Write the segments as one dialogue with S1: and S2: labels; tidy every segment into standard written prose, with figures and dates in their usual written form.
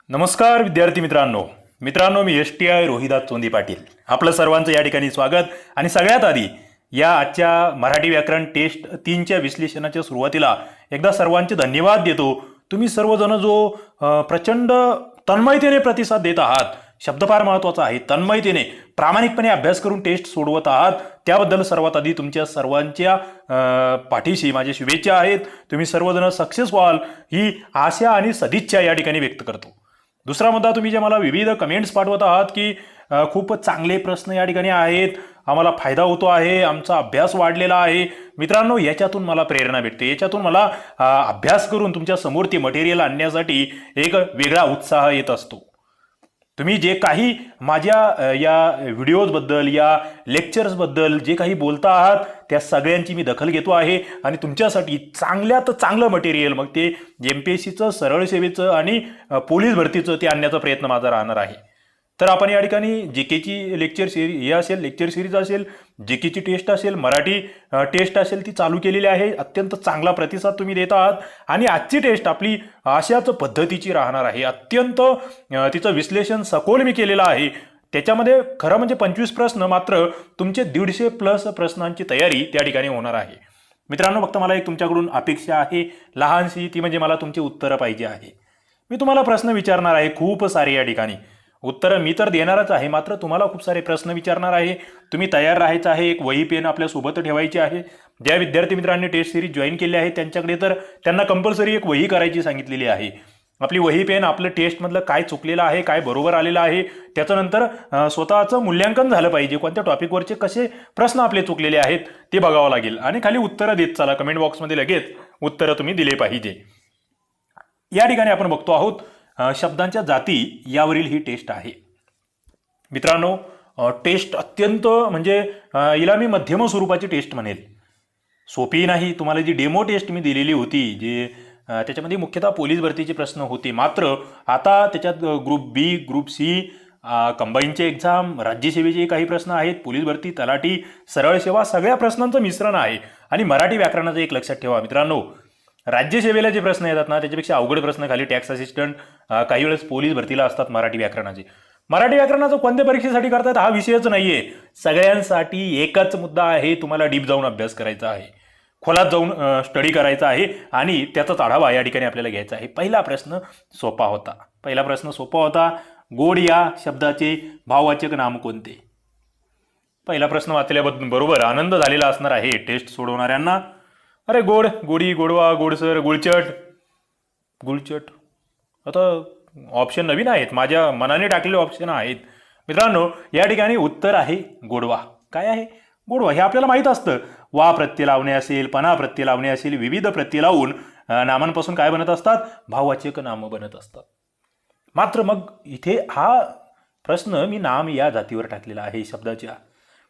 S1: नमस्कार विद्यार्थी मित्रांनो मी STI रोहिदास चोंदी पाटील आपलं सर्वांचं या ठिकाणी स्वागत। आणि सगळ्यात आधी या आजच्या मराठी व्याकरण टेस्ट 3च्या विश्लेषणाच्या सुरुवातीला एकदा सर्वांचे धन्यवाद देतो। तुम्ही सर्वजण जो प्रचंड तन्मयतेने प्रतिसाद देत आहात, शब्द फार महत्त्वाचा आहे, तन्मयतेने प्रामाणिकपणे अभ्यास करून टेस्ट सोडवत आहात, त्याबद्दल सर्वात आधी तुमच्या सर्वांच्या पाठीशी माझ्या शुभेच्छा आहेत। तुम्ही सर्वजण सक्सेस व्हाल ही आशा आणि सदिच्छा या ठिकाणी व्यक्त करतो। दुसरा मुद्दा, तुम्ही जे मला विविध कमेंट्स पाठवत आहात की खूप चांगले प्रश्न या ठिकाणी आहेत, आम्हाला फायदा होतो आहे, आमचा अभ्यास वाढलेला आहे। मित्रांनो, याच्यातून मला प्रेरणा भेटते, याच्यातून मला अभ्यास करून तुमच्या समोर ते मटेरियल आणण्यासाठी एक वेगळा उत्साह येत असतो। तुम्ही जे काही माझ्या या व्हिडिओजबद्दल, या लेक्चर्सबद्दल जे काही बोलता आहात, त्या सगळ्यांची मी दखल घेतो आहे आणि तुमच्यासाठी चांगल्यात चांगलं मटेरियल, मग ते MPSCचं, सरळ सेवेचं आणि पोलीस भरतीचं, ते आणण्याचा प्रयत्न माझा राहणार आहे। तर आपण या ठिकाणी JKची लेक्चर लेक्चर सिरीज असेल, JKची टेस्ट असेल, मराठी टेस्ट असेल, ती चालू केलेली आहे। अत्यंत चांगला प्रतिसाद तुम्ही देत आहात आणि आजची टेस्ट आपली अशाच पद्धतीची राहणार आहे। अत्यंत तिचं विश्लेषण सखोल मी केलेलं आहे। त्याच्यामध्ये खरं म्हणजे 25 प्रश्न, मात्र तुमचे 150+ प्रश्नांची तयारी त्या ठिकाणी होणार आहे। मित्रांनो, फक्त मला एक तुमच्याकडून अपेक्षा आहे लहानशी, ती म्हणजे मला तुमची उत्तरं पाहिजे आहे। मी तुम्हाला प्रश्न विचारणार आहे खूप सारे, या ठिकाणी उत्तरं मी तर देणारच आहे, मात्र तुम्हाला खूप सारे प्रश्न विचारणार आहे। तुम्ही तयार राहायचं आहे, एक वही पेन आपल्या सोबत ठेवायची आहे। ज्या विद्यार्थी मित्रांनी टेस्ट सिरीज जॉईन केली आहे त्यांच्याकडे तर त्यांना कंपल्सरी एक वही करायची सांगितलेली आहे। आपली वही पेन आपलं टेस्टमधलं काय चुकलेलं आहे, काय बरोबर आलेलं आहे, त्याच्यानंतर स्वतःचं मूल्यांकन झालं पाहिजे, कोणत्या टॉपिकवरचे कसे प्रश्न आपले चुकलेले आहेत ते बघावं लागेल आणि खाली उत्तरं देत चला, कमेंट बॉक्समध्ये लगेच उत्तरं तुम्ही दिले पाहिजे। या ठिकाणी आपण बघतो आहोत शब्दांच्या जाती यावरील ही टेस्ट आहे। मित्रांनो, टेस्ट अत्यंत म्हणजे हिला मी मध्यम स्वरूपाची टेस्ट म्हणेल, सोपी नाही। तुम्हाला जी डेमो टेस्ट मी दिलेली होती, जे त्याच्यामध्ये मुख्यतः पोलीस भरतीचे प्रश्न होते, मात्र आता त्याच्यात ग्रुप B, ग्रुप C, कंबाईनचे एक्झाम, राज्यसेवेचे काही प्रश्न आहेत, पोलीस भरती, तलाठी, सरळ सेवा, सगळ्या प्रश्नांचं मिश्रण आहे। आणि मराठी व्याकरणाचं एक लक्षात ठेवा मित्रांनो, राज्यसेवेला जे प्रश्न येतात ना, त्याच्यापेक्षा अवघड प्रश्न खाली टॅक्स असिस्टंट, काही वेळेस पोलीस भरतीला असतात मराठी व्याकरणाचे। मराठी व्याकरणाचं कोणत्या परीक्षेसाठी करतात हा विषयच नाहीये, सगळ्यांसाठी एकच मुद्दा आहे, तुम्हाला डीप जाऊन अभ्यास करायचा आहे, खोलात जाऊन स्टडी करायचा आहे आणि त्याचाच आढावा या ठिकाणी आपल्याला घ्यायचा आहे। पहिला प्रश्न सोपा होता, गोड या शब्दाचे भाववाचक नाम कोणते? पहिला प्रश्न वाचल्याबरोबर आनंद झालेला असणार आहे टेस्ट सोडवणाऱ्यांना। अरे गोड, गोडी, गोडवा, गोडसर, गुळचट, आता ऑप्शन नवीन आहेत, माझ्या मनाने टाकलेले ऑप्शन आहेत। मित्रांनो, या ठिकाणी उत्तर आहे गोडवा। काय आहे गोडवा? हे आपल्याला माहीत असतं, वा प्रत्यय लावणे असेल, पणा प्रत्यय लावणे असेल, विविध प्रत्यय लावून नामांपासून काय बनत असतात? भाववाचक नाम बनत असतात। मात्र मग इथे हा प्रश्न मी नाम या जातीवर टाकलेला आहे। शब्दाच्या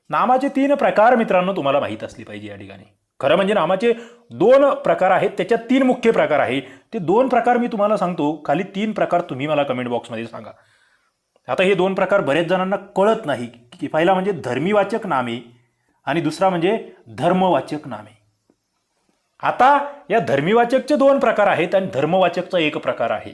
S1: नामाचे 3 प्रकार मित्रांनो तुम्हाला माहीत असले पाहिजे। या ठिकाणी खरं म्हणजे नामाचे 2 प्रकार आहेत, त्याच्यात 3 मुख्य प्रकार आहे। ते 2 प्रकार मी तुम्हाला सांगतो, खाली 3 प्रकार तुम्ही मला कमेंट बॉक्समध्ये सांगा। आता हे 2 प्रकार बरेच जणांना कळत नाही की पहिला म्हणजे धर्मीवाचक नामे आणि दुसरा म्हणजे धर्मवाचक नामे। आता या धर्मीवाचकचे 2 प्रकार आहेत आणि धर्मवाचकचा 1 प्रकार आहे।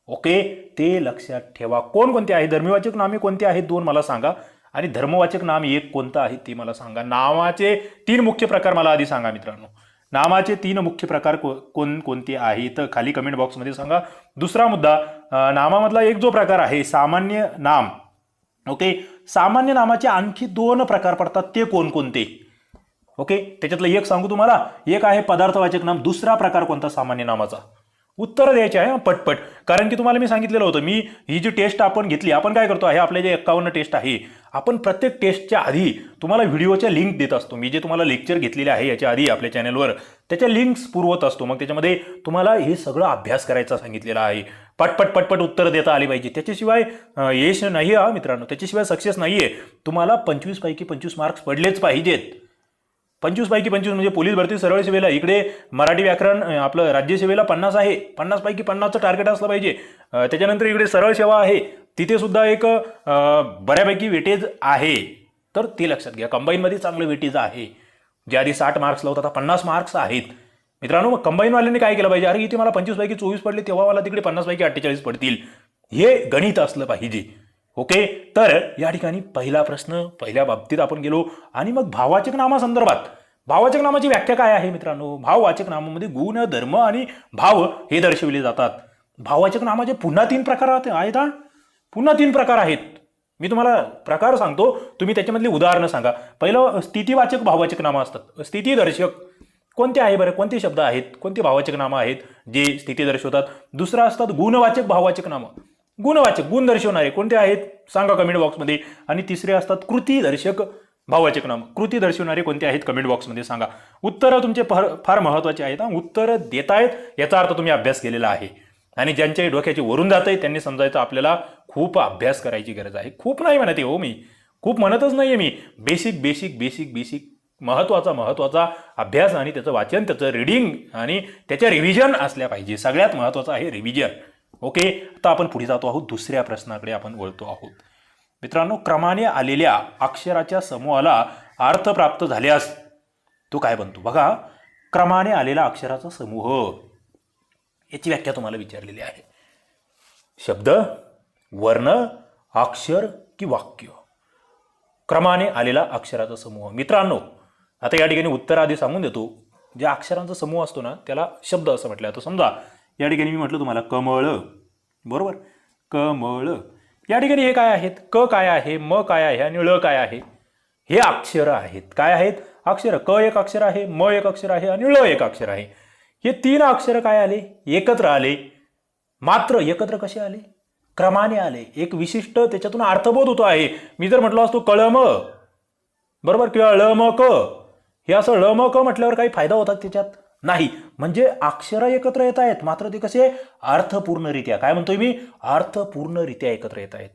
S1: ओके, ते लक्षात ठेवा। कोणकोणते आहे धर्मीवाचक नामे, कोणते आहेत 2 मला सांगा, आणि धर्मवाचक नाम 1 कोणतं आहे ते मला सांगा। नामाचे 3 मुख्य प्रकार मला आधी सांगा मित्रांनो, नामाचे 3 मुख्य प्रकार कोणते आहेत खाली कमेंट बॉक्समध्ये सांगा। दुसरा मुद्दा, नामामधला एक जो प्रकार आहे सामान्य नाम, ओके, सामान्य नामाचे आणखी 2 प्रकार पडतात, ते कोणकोणते? ओके, त्याच्यातलं एक सांगू तुम्हाला, एक आहे पदार्थवाचक नाम, दुसरा प्रकार कोणता सामान्य नामाचा? उत्तर द्यायचे आहे पटपट, कारण की तुम्हाला मी सांगितलेलं होतं, मी ही जी टेस्ट आपण घेतली, आपण काय करतो आहे, आपले जे 51 टेस्ट आहे, आपण प्रत्येक टेस्टच्या आधी तुम्हाला व्हिडिओच्या लिंक देत असतो। मी जे तुम्हाला लेक्चर घेतलेले आहे याच्या आधी आपल्या चॅनलवर, त्याच्या लिंक्स पुरवत असतो। मग त्याच्यामध्ये तुम्हाला हे सगळं अभ्यास करायचा सांगितलेला आहे, पटपट उत्तर देता आली पाहिजे, त्याच्याशिवाय यश नाही हा मित्रांनो, त्याच्याशिवाय सक्सेस नाहीये। तुम्हाला 25 पैकी 25 मार्क्स पडलेच पाहिजेत। 25 पैकी 25 म्हणजे पोलीस भरती, सरळ सेवेला, इकडे मराठी व्याकरण आपलं राज्यसेवेला 50 आहे, 50 पैकी 50चं टार्गेट असलं पाहिजे। त्याच्यानंतर इकडे सरळ सेवा आहे, तिथे सुद्धा एक बऱ्यापैकी वेटेज आहे, तर ते लक्षात घ्या। कंबाईनमध्ये चांगलं वेटेज आहे, जे आधी 60 मार्क्स लावतात आता 50 मार्क्स आहेत मित्रांनो। मग कंबाईनवाल्यांनी काय केलं पाहिजे, अरे इथे मला 25 पैकी 24 पडले, तेव्हा मला तिकडे 50 पैकी 48 पडतील, हे गणित असलं पाहिजे. ओके, तर या ठिकाणी पहिला प्रश्न पहिल्या बाबतीत आपण गेलो. आणि मग भाववाचक नामासंदर्भात भाववाचक नामाची व्याख्या काय आहे मित्रांनो? भाववाचक नामामध्ये गुण, धर्म आणि भाव हे दर्शविले जातात. भाववाचक नामाचे पुन्हा 3 प्रकार आहेत. पुन्हा 3 प्रकार आहेत. मी तुम्हाला प्रकार सांगतो, तुम्ही त्याच्यामधली उदाहरणं सांगा. पहिलं स्थितीवाचक भाववाचक नामं असतात. स्थितीदर्शक कोणते आहे बरं? कोणते शब्द आहेत, कोणते भाववाचक नामं आहेत जे स्थिती दर्शवतात? दुसरं असतात गुणवाचक भाववाचक नामं. गुणवाचक, गुण दर्शवणारे कोणते आहेत सांगा कमेंट बॉक्समध्ये. आणि तिसरे असतात कृतीदर्शक भाववाचक नामं. कृती दर्शवणारे कोणते आहेत कमेंट बॉक्समध्ये सांगा. उत्तरं तुमचे फार महत्त्वाचे आहेत. उत्तरं देतायत याचा अर्थ तुम्ही अभ्यास केलेला आहे. आणि ज्यांच्याही डोक्याची वरून जात आहे त्यांनी समजायचं आपल्याला खूप अभ्यास करायची गरज आहे. खूप नाही म्हणते हो, मी खूप म्हणतच नाहीये. मी बेसिक बेसिक बेसिक बेसिक महत्त्वाचा अभ्यास आणि त्याचं वाचन, त्याचं रिडिंग आणि त्याच्या रिव्हिजन असल्या पाहिजे. सगळ्यात महत्त्वाचं आहे रिव्हिजन. ओके, आता आपण पुढे जातो आहोत. दुसऱ्या प्रश्नाकडे आपण वळतो आहोत. मित्रांनो, क्रमाने आलेल्या अक्षराच्या समूहाला अर्थ प्राप्त झाल्यास तो काय बनतो? बघा, क्रमाने आलेला अक्षराचा समूह याची व्याख्या तुम्हाला विचारलेली आहे. शब्द, वर्ण, अक्षर की वाक्य? क्रमाने आलेला अक्षराचा समूह. मित्रांनो, आता या ठिकाणी उत्तर आधी सांगून देतो. ज्या अक्षरांचा समूह असतो ना त्याला शब्द असं म्हटलं जातं. समजा या ठिकाणी मी म्हटलं तुम्हाला कमळ, बरोबर? कमळ. या ठिकाणी हे काय आहेत? क काय आहे, म काय आहे आणि ळ काय आहे? हे अक्षर आहेत. काय आहेत? अक्षर. क एक अक्षर आहे, म एक अक्षर आहे आणि ळ एक अक्षर आहे. हे 3 अक्षर काय आले? एकत्र आले. मात्र एकत्र कसे आले? क्रमाने आले. एक विशिष्ट त्याच्यातून अर्थबोध होतो आहे. मी जर म्हटलो असतो कळम, बरोबर, किंवा ळम क, हे असं ळम क म्हटल्यावर काही फायदा होता त्याच्यात? नाही. म्हणजे अक्षर एकत्र येत आहेत, मात्र ते कसे? अर्थपूर्णरित्या. काय म्हणतोय मी? अर्थपूर्णरित्या एकत्र येत आहेत.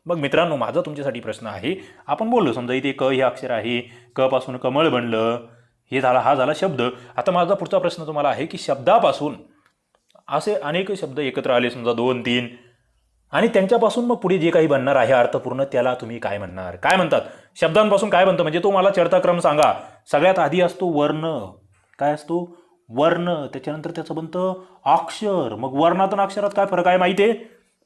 S1: मग मित्रांनो, माझा तुमच्यासाठी प्रश्न आहे. आपण बोललो समजा इथे क हे अक्षर आहे, क पासून कमळ बनलं, हे झाला, हा झाला शब्द. आता माझा पुढचा प्रश्न तुम्हाला आहे की शब्दापासून असे अनेक शब्द एकत्र आले, समजा 2, 3, आणि त्यांच्यापासून मग पुढे जे काही बनणार आहे अर्थपूर्ण, त्याला तुम्ही काय म्हणणार? काय म्हणतात? शब्दांपासून काय बनतं म्हणजे तो मला चढता क्रम सांगा. सगळ्यात आधी असतो वर्ण. काय असतो? वर्ण. त्याच्यानंतर त्याचं बनतं अक्षर. मग वर्णात आणि अक्षरात काय फरक आहे माहिती आहे?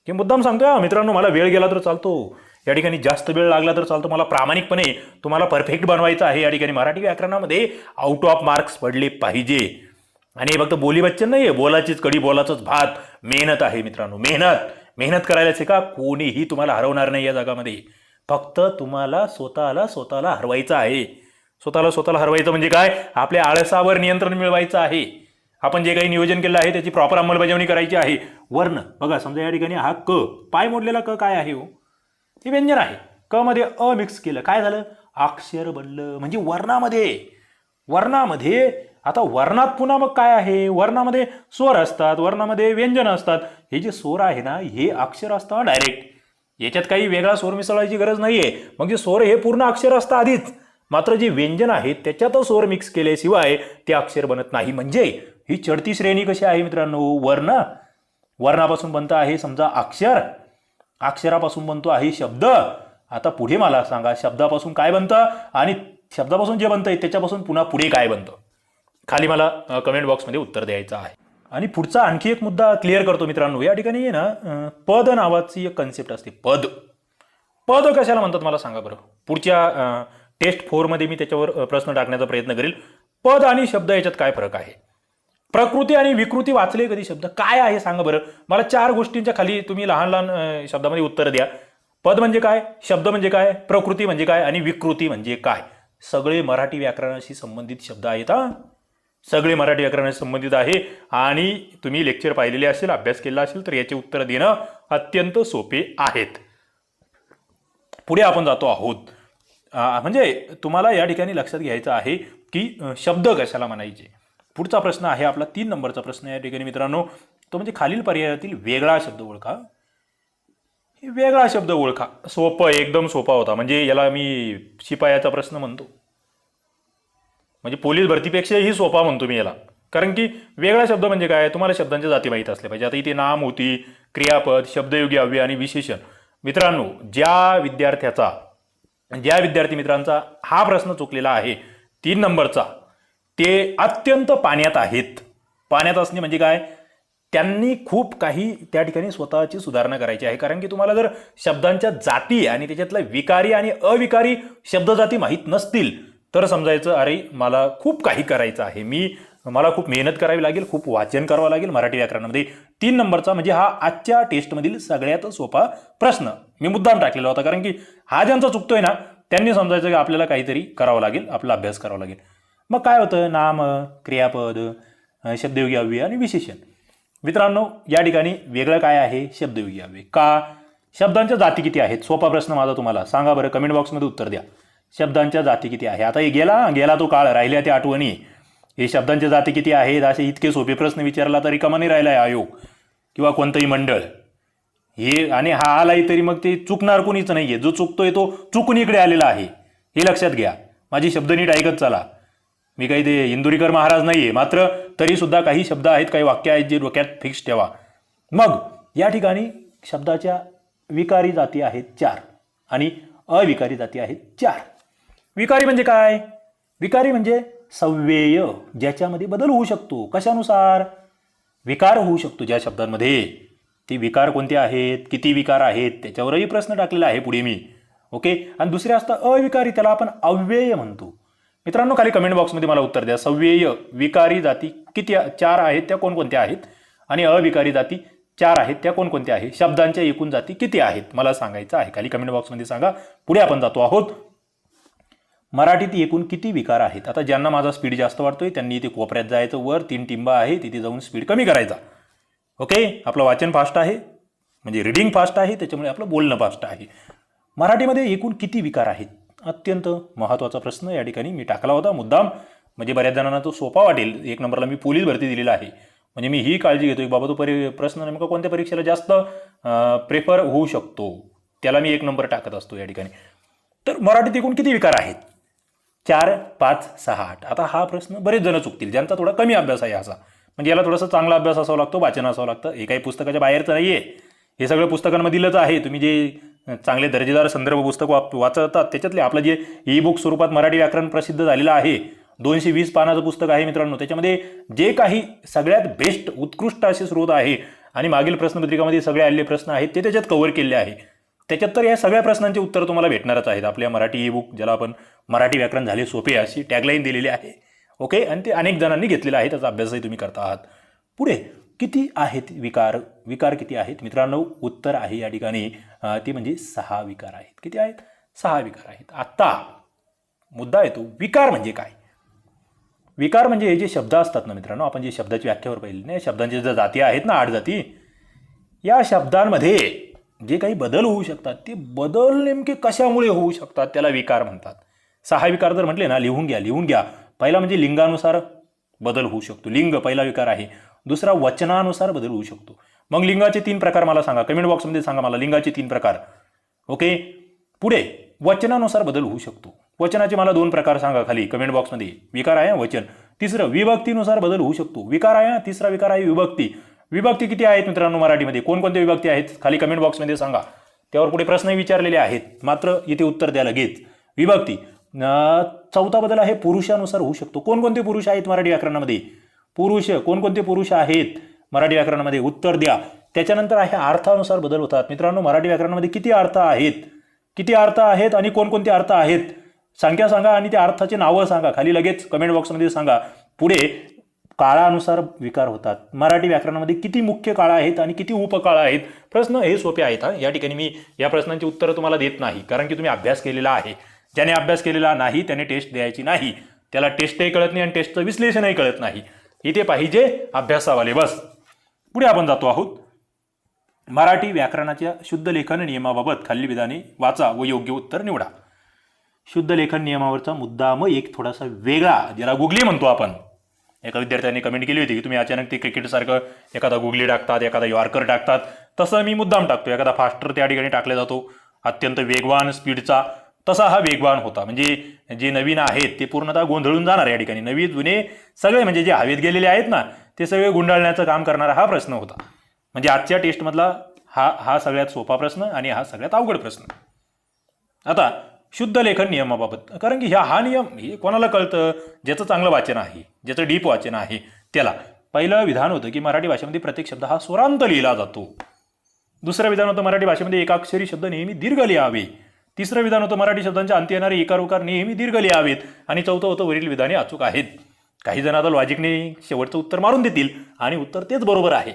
S1: हे मुद्दाम सांगतोय मित्रांनो. मला वेळ गेला तर चालतो, या ठिकाणी जास्त वेळ लागला तर चालतो. मला प्रामाणिकपणे तुम्हाला परफेक्ट बनवायचं आहे. या ठिकाणी मराठी व्याकरणामध्ये आउट ऑफ मार्क्स पडले पाहिजे. आणि हे फक्त बोली बच्चन नाही आहे, बोलाचीच कडी बोलाचंच भात. मेहनत आहे मित्रांनो, मेहनत करायला शिका. कोणीही तुम्हाला हरवणार नाही या जगामध्ये. फक्त तुम्हाला स्वतःला हरवायचं आहे. स्वतःला हरवायचं म्हणजे काय? आपल्या आळसावर नियंत्रण मिळवायचं आहे. आपण जे काही नियोजन केलं आहे त्याची प्रॉपर अंमलबजावणी करायची आहे. वर्ण बघा, समजा या ठिकाणी हा क, पाय मोडलेला क काय आहे हो? हे व्यंजन आहे. क मध्ये अ मिक्स केलं, काय झालं? अक्षर बनलं. म्हणजे वर्णामध्ये आता वर्णात पुन्हा मग काय आहे? वर्णामध्ये स्वर असतात, वर्णामध्ये व्यंजन असतात. हे जे स्वर आहे ना, हे अक्षर असतात डायरेक्ट. याच्यात काही वेगळा स्वर मिसळायची गरज नाहीये. मग जे स्वर हे पूर्ण अक्षर असतं आधीच, मात्र जे व्यंजन आहे त्याच्यातच स्वर मिक्स केल्याशिवाय ते अक्षर बनत नाही. म्हणजे ही चढती श्रेणी कशी आहे मित्रांनो? वर्णापासून बनतं आहे समजा अक्षर, अक्षरापासून बनतो आहे शब्द. आता पुढे मला सांगा, शब्दापासून काय बनतं आणि शब्दापासून जे बनतंय त्याच्यापासून पुन्हा पुढे काय बनतं? खाली मला कमेंट बॉक्समध्ये उत्तर द्यायचं आहे. आणि पुढचा आणखी एक मुद्दा क्लिअर करतो मित्रांनो. या ठिकाणी ना पद नावाची एक कन्सेप्ट असते. पद कशाला म्हणतात मला सांगा बरं. पुढच्या टेस्ट 4 मध्ये मी त्याच्यावर प्रश्न टाकण्याचा प्रयत्न करेल. पद आणि शब्द याच्यात काय फरक आहे? प्रकृती आणि विकृती वाचले कधी शब्द? काय आहे सांगा बरं मला. 4 गोष्टींच्या खाली तुम्ही लहान लहान शब्दामध्ये उत्तर द्या. पद म्हणजे काय, शब्द म्हणजे काय, प्रकृती म्हणजे काय आणि विकृती म्हणजे काय? सगळे मराठी व्याकरणाशी संबंधित शब्द आहेत. सगळे मराठी व्याकरणाशी संबंधित आहे. आणि तुम्ही लेक्चर पाहिलेले असेल, अभ्यास केला असेल तर याचे उत्तर देणं अत्यंत सोपे आहेत. पुढे आपण जातो आहोत. म्हणजे तुम्हाला या ठिकाणी लक्षात घ्यायचं आहे की शब्द कशाला म्हणायचे. पुढचा प्रश्न आहे आपला 3 नंबरचा प्रश्न या ठिकाणी मित्रांनो. तो म्हणजे खालील पर्यायातील वेगळा शब्द ओळखा. वेगळा शब्द ओळखा. सोपं, एकदम सोपा होता. म्हणजे याला मी शिपायाचा प्रश्न म्हणतो. म्हणजे पोलीस भरतीपेक्षाही सोपा म्हणतो मी याला. कारण की वेगळा शब्द म्हणजे काय? तुम्हाला शब्दांच्या जाती माहीत असल्या पाहिजे. आता इथे नाम होती, क्रियापद, शब्दयोगी अव्यय आणि विशेषण. मित्रांनो, ज्या विद्यार्थी मित्रांचा हा प्रश्न चुकलेला आहे 3 नंबरचा, ते अत्यंत पाण्यात आहेत. पाण्यात असणे म्हणजे काय? त्यांनी खूप काही त्या ठिकाणी स्वतःची सुधारणा करायची आहे. कारण की तुम्हाला जर शब्दांच्या जाती आणि त्याच्यातल्या विकारी आणि अविकारी शब्दजाती माहीत नसतील तर समजायचं अरे मला खूप काही करायचं आहे, मला खूप मेहनत करावी लागेल, खूप वाचन करावं लागेल मराठी व्याकरणामध्ये. 3 नंबरचा म्हणजे हा आजच्या टेस्टमधील सगळ्यात सोपा प्रश्न मी मुद्दाम टाकलेला होता. कारण की हा ज्यांचा चुकतोय ना त्यांनी समजायचं की आपल्याला काहीतरी करावं लागेल, आपला अभ्यास करावा लागेल. मग काय होतं, नाम, क्रियापद, शब्दयोगी अव्यय आणि विशेषण. मित्रांनो या ठिकाणी वेगळं काय आहे, शब्दयोगी अव्यय. का? शब्दांच्या जाती किती आहेत? सोपा प्रश्न माझा तुम्हाला. सांगा बरं, कमेंट बॉक्समध्ये उत्तर द्या. शब्दांच्या जाती किती आहे? आता हे गेला तो काळ, राहिल्या त्या आठवणी. हे शब्दांच्या जाती किती आहेत असे इतके सोपे प्रश्न विचारला तरी कमा नाही राहिला आहे आयोग किंवा कोणतंही मंडळ. हे आणि हा आलाही तरी मग ते चुकणार कोणीच नाहीये. जो चुकतोय तो चुकून इकडे आलेला आहे, हे लक्षात घ्या. माझी शब्द नीट ऐकत चला. मी काही ते इंदुरीकर महाराज नाहीये, मात्र तरी सुद्धा काही शब्द आहेत, काही वाक्य आहेत जे डोक्यात फिक्स ठेवा. मग या ठिकाणी शब्दाच्या विकारी जाती आहेत 4 आणि अविकारी जाती आहेत 4. विकारी म्हणजे काय? विकारी म्हणजे सव्येय, ज्याच्यामध्ये बदल होऊ शकतो. कशानुसार? विकार होऊ शकतो ज्या शब्दांमध्ये. ते विकार कोणते आहेत, किती विकार आहेत, त्याच्यावरही प्रश्न टाकलेला आहे पुढे मी. ओके. आणि दुसरे असतं अविकारी, त्याला आपण अव्यय म्हणतो. मित्रांनो खाली कमेंट बॉक्समध्ये मला उत्तर द्या. सव्येय विकारी जाती किती 4 आहेत, त्या कोणकोणत्या आहेत? आणि अविकारी जाती 4 आहेत, त्या कोणकोणत्या आहेत? शब्दांच्या एकूण जाती किती आहेत मला सांगायचं आहे. खाली कमेंट बॉक्समध्ये सांगा. पुढे आपण जातो आहोत. मराठीत एकूण किती विकार आहेत? आता ज्यांना माझा स्पीड जास्त वाटतोय त्यांनी इथे कोपऱ्यात जायचं, वर 3 टिंबा आहे तिथे जाऊन स्पीड कमी करायचा. ओके. आपलं वाचन फास्ट आहे, म्हणजे रीडिंग फास्ट आहे, त्याच्यामुळे आपलं बोलणं फास्ट आहे. मराठीमध्ये एकूण किती विकार आहेत? अत्यंत महत्त्वाचा प्रश्न या ठिकाणी मी टाकला होता मुद्दाम, म्हणजे बऱ्याच जणांना तो सोपा वाटेल. 1 नंबरला मी पोलीस भरती दिलेला आहे, म्हणजे मी ही काळजी घेतोय बाबा तो प्रश्न नेमका कोणत्या परीक्षेला जास्त प्रेफर होऊ शकतो, त्याला मी 1 नंबर टाकत असतो या ठिकाणी. तर मराठीत एकूण किती विकार आहेत? 4, 5, 6, 8. आता हा प्रश्न बरेच जण चुकतील ज्यांचा थोडा कमी अभ्यास आहे असा, म्हणजे याला थोडासा चांगला अभ्यास असावा लागतो, वाचन असावं लागतं. हे काही पुस्तकाच्या बाहेरचं नाही आहे, हे सगळं पुस्तकांमधीलच आहे. तुम्ही जे चांगले दर्जेदार संदर्भ पुस्तक वाचतात त्याच्यातले आपलं जे ई बुक स्वरूपात मराठी व्याकरण प्रसिद्ध झालेलं आहे, 220 पानाचं पुस्तक आहे मित्रांनो. त्याच्यामध्ये जे काही सगळ्यात बेस्ट उत्कृष्ट असे स्रोत आहे आणि मागील प्रश्नपत्रिकामध्ये सगळे आलेले प्रश्न आहेत ते त्याच्यात कव्हर केले आहे. त्याच्यात तर या सगळ्या प्रश्नांची उत्तर तुम्हाला भेटणारच आहेत. आपल्या मराठी ई बुक, ज्याला आपण मराठी व्याकरण झाले सोपे अशी टॅगलाईन दिलेली आहे. ओके. आणि ते अनेक जणांनी घेतलेलं आहे, त्याचा अभ्यासही तुम्ही करता आहात. पुढे किती आहेत विकार? विकार किती आहेत मित्रांनो? उत्तर आहे या ठिकाणी ती म्हणजे 6 विकार आहेत. किती आहेत? 6 विकार आहेत. आता मुद्दा येतो, विकार म्हणजे काय? विकार म्हणजे हे जे शब्द असतात ना मित्रांनो, आपण जे शब्दाची व्याख्यावर पाहिली नाही, शब्दांच्या ज्या जाती आहेत ना, 8 जाती, या शब्दांमध्ये जे काही बदल होऊ शकतात ते बदल नेमके कशामुळे होऊ शकतात त्याला विकार म्हणतात. 6 विकार जर म्हटले ना, लिहून घ्या. पहिला म्हणजे लिंगानुसार बदल होऊ शकतो, लिंग पहिला विकार आहे. दुसरा वचनानुसार बदल होऊ शकतो. मग लिंगाचे 3 प्रकार मला सांगा, कमेंट बॉक्समध्ये सांगा मला लिंगाचे 3 प्रकार. ओके. पुढे वचनानुसार बदल होऊ शकतो. वचनाचे मला 2 प्रकार सांगा खाली कमेंट बॉक्समध्ये. विकार आहे वचन. तिसरं विभक्तीनुसार बदल होऊ शकतो. विकार आहे, तिसरा विकार आहे विभक्ती. विभक्ती किती आहेत मित्रांनो मराठीमध्ये? कोणकोणत्या विभक्ती आहेत खाली कमेंट बॉक्समध्ये सांगा. त्यावर पुढे प्रश्नही विचारलेले आहेत, मात्र इथे उत्तर द्या लगेच. विभक्ती. 4था बदल आहे पुरुषानुसार होऊ शकतो. कोणकोणते पुरुष आहेत मराठी व्याकरणामध्ये? पुरुष. कोणकोणते पुरुष आहेत मराठी व्याकरणामध्ये? उत्तर द्या. त्याच्यानंतर आहे अर्थानुसार बदल होतात. मित्रांनो मराठी व्याकरणामध्ये किती अर्थ आहेत? किती अर्थ आहेत आणि कोणकोणते अर्थ आहेत? संख्या सांगा आणि त्या अर्थाचे नावं सांगा खाली लगेच कमेंट बॉक्समध्ये सांगा. पुढे काळानुसार विकार होतात. मराठी व्याकरणामध्ये किती मुख्य काळ आहेत आणि किती उपकाळ आहेत? प्रश्न हे सोपे आहेत. या ठिकाणी मी या प्रश्नांची उत्तरं तुम्हाला देत नाही, कारण की तुम्ही अभ्यास केलेला आहे. ज्याने अभ्यास केलेला नाही त्याने टेस्ट द्यायची नाही. त्याला टेस्टही कळत नाही आणि टेस्टचं विश्लेषणही कळत नाही. इथे पाहिजे अभ्यासावाले बस. पुढे आपण जातो आहोत. मराठी व्याकरणाच्या शुद्ध लेखन नियमाबाबत खालील विधाने वाचा व योग्य उत्तर निवडा. शुद्ध लेखन नियमावरचा मुद्दा मग एक थोडासा वेगळा, ज्याला गुगली म्हणतो आपण. एका विद्यार्थ्याने कमेंट केली होती की तुम्ही अचानक ते क्रिकेटसारखं एखादा गुगली टाकतात, एखादा यॉर्कर टाकतात. तसं मी मुद्दाम टाकतो. एखादा फास्टर त्या ठिकाणी टाकला जातो, अत्यंत वेगवान स्पीडचा. तसा हा वेगवान होता. म्हणजे जे नवीन आहेत ते पूर्णतः गोंधळून जाणार या ठिकाणी. नवी जुने सगळे म्हणजे जे हवेत गेलेले आहेत ना ते सगळे गुंडाळण्याचं काम करणारा हा प्रश्न होता. म्हणजे आजच्या टेस्टमधला हा सगळ्यात सोपा प्रश्न आणि हा सगळ्यात अवघड प्रश्न. आता शुद्ध लेखन नियमाबाबत, कारण की हा नियम हे कोणाला कळतं? ज्याचं चांगलं वाचन आहे, ज्याचं डीप वाचन आहे त्याला. पहिलं विधान होतं की मराठी भाषेमध्ये प्रत्येक शब्द हा स्वरांत लिहिला जातो. दुसरं विधान होतं मराठी भाषेमध्ये एकाक्षरी शब्द नेहमी दीर्घ लिहावे. तिसरं विधान होतं मराठी शब्दांच्या अंती येणारे एकार उकार नेहमी दीर्घ लिहावेत. आणि चौथं होतं वरील विधाने अचूक आहेत. काही जण आता लॉजिकने शेवटचं उत्तर मारून देतील आणि उत्तर तेच बरोबर आहे.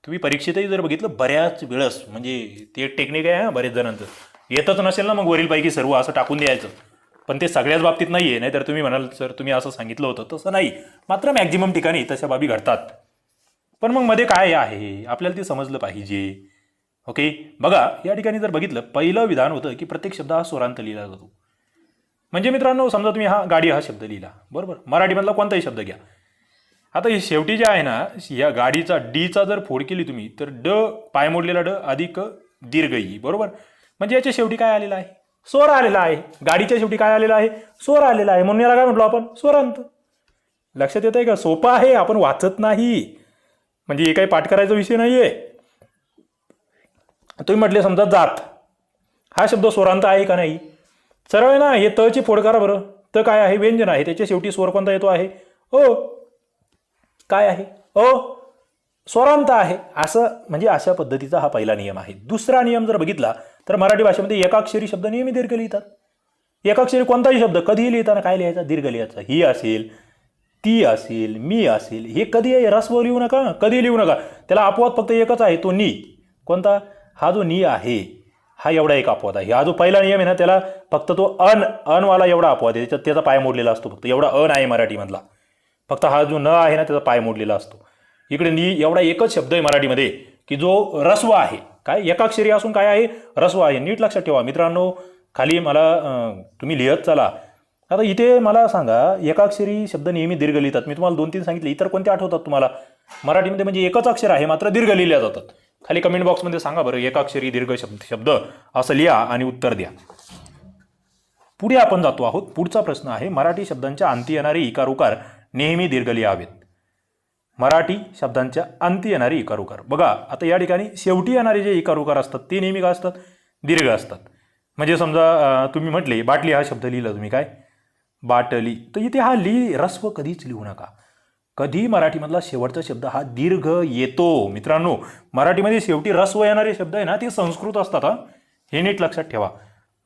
S1: तुम्ही परीक्षेतही जर बघितलं बऱ्याच वेळस म्हणजे ते टेक्निक आहे बरेच जणांचं, येतच नसेल ना मग वरीलपैकी सर्व असं टाकून द्यायचं. पण ते सगळ्याच बाबतीत नाही आहे. नाहीतर तुम्ही म्हणाल सर तुम्ही असं सांगितलं होतं, तसं नाही. मात्र मॅक्झिमम ठिकाणी तशा बाबी घडतात. पण मग मध्ये काय आहे आपल्याला ते समजलं पाहिजे. ओके, बघा या ठिकाणी जर बघितलं पहिलं विधान होतं की प्रत्येक शब्द हा स्वरांत लिहिला जातो. म्हणजे मित्रांनो समजा तुम्ही गाडी हा शब्द लिहिला, बरोबर, मराठीमधला कोणताही शब्द घ्या. आता हे शेवटी जे आहे ना या गाडीचा डीचा जर फोड केली तुम्ही तर ड पाय मोडलेला ड अधिक दीर्घ ई, बरोबर. म्हणजे याच्या शेवटी काय आलेलं आहे, स्वर आलेला आहे. गाडीच्या शेवटी काय आलेलं आहे, स्वर आलेला आहे. म्हणून याला काय म्हटलो आपण, स्वरांत. लक्षात येत आहे का, सोपं आहे, आपण वाचत नाही. म्हणजे हे काही पाठ करायचा विषय नाहीये. तुम्ही म्हटले समजा जात हा शब्द स्वरांत आहे का नाही, सरळ आहे ना. हे तची फोड करा बरं. त काय आहे, व्यंजन आहे. त्याच्या शेवटी स्वर कोणता येतो आहे, ओ. काय आहे, ओ, स्वरांत आहे. असं म्हणजे अशा पद्धतीचा हा पहिला नियम आहे. दुसरा नियम जर बघितला तर मराठी भाषेमध्ये एकाक्षरी शब्द नेहमी दीर्घ लिहितात. एकाक्षरी कोणताही शब्द कधीही लिहिताना काय लिहायचा, दीर्घ लिहायचा. ही असेल, ती असेल, मी असेल, हे कधी रस्व लिहू नका, कधी लिहू नका. त्याला अपवाद फक्त एकच आहे, तो नी. कोणता, हा जो नी आहे हा एवढा एक अपवाद आहे. हा जो पहिला नियम आहे ना त्याला फक्त तो अनवाला एवढा अपवाद आहे. त्याचा पाय मोडलेला असतो. फक्त एवढा अन आहे मराठीमधला. फक्त हा जो न आहे ना त्याचा पाय मोडलेला असतो. इकडे नी एवढा एकच शब्द आहे मराठीमध्ये की जो रस्व आहे. काय, एकाक्षरी असून काय आहे, रस्व आहे. नीट लक्षात ठेवा मित्रांनो. खाली मला तुम्ही लिहत चला. आता इथे मला सांगा एकाक्षरी शब्द नेहमी दीर्घ लिहितात. मी तुम्हाला 2-3 सांगितले, इतर कोणते आठवतात तुम्हाला मराठीमध्ये म्हणजे एकच अक्षर आहे मात्र दीर्घ लिहिल्या जातात. खाली कमेंट बॉक्समध्ये सांगा बरं एकाक्षरी दीर्घ शब्द असं लिहा आणि उत्तर द्या. पुढे आपण जातो आहोत. पुढचा प्रश्न आहे मराठी शब्दांच्या अंती येणारे इकार उकार नेहमी दीर्घ लिहावेत. मराठी शब्दांच्या अंती येणारे इकार उकार बघा. आता या ठिकाणी शेवटी येणारे जे इकार उकार असतात ते नेहमी काय असतात, दीर्घ असतात. म्हणजे समजा तुम्ही म्हटले बाटली हा शब्द लिहिला तुम्ही, काय बाटली, तर इथे हा रस्व कधीच लिहू नका. कधी मराठीमधला शेवटचा शब्द हा दीर्घ येतो. मित्रांनो मराठीमध्ये शेवटी रस्व येणारे शब्द आहे ना ते संस्कृत असतात. हा, हे नीट लक्षात ठेवा.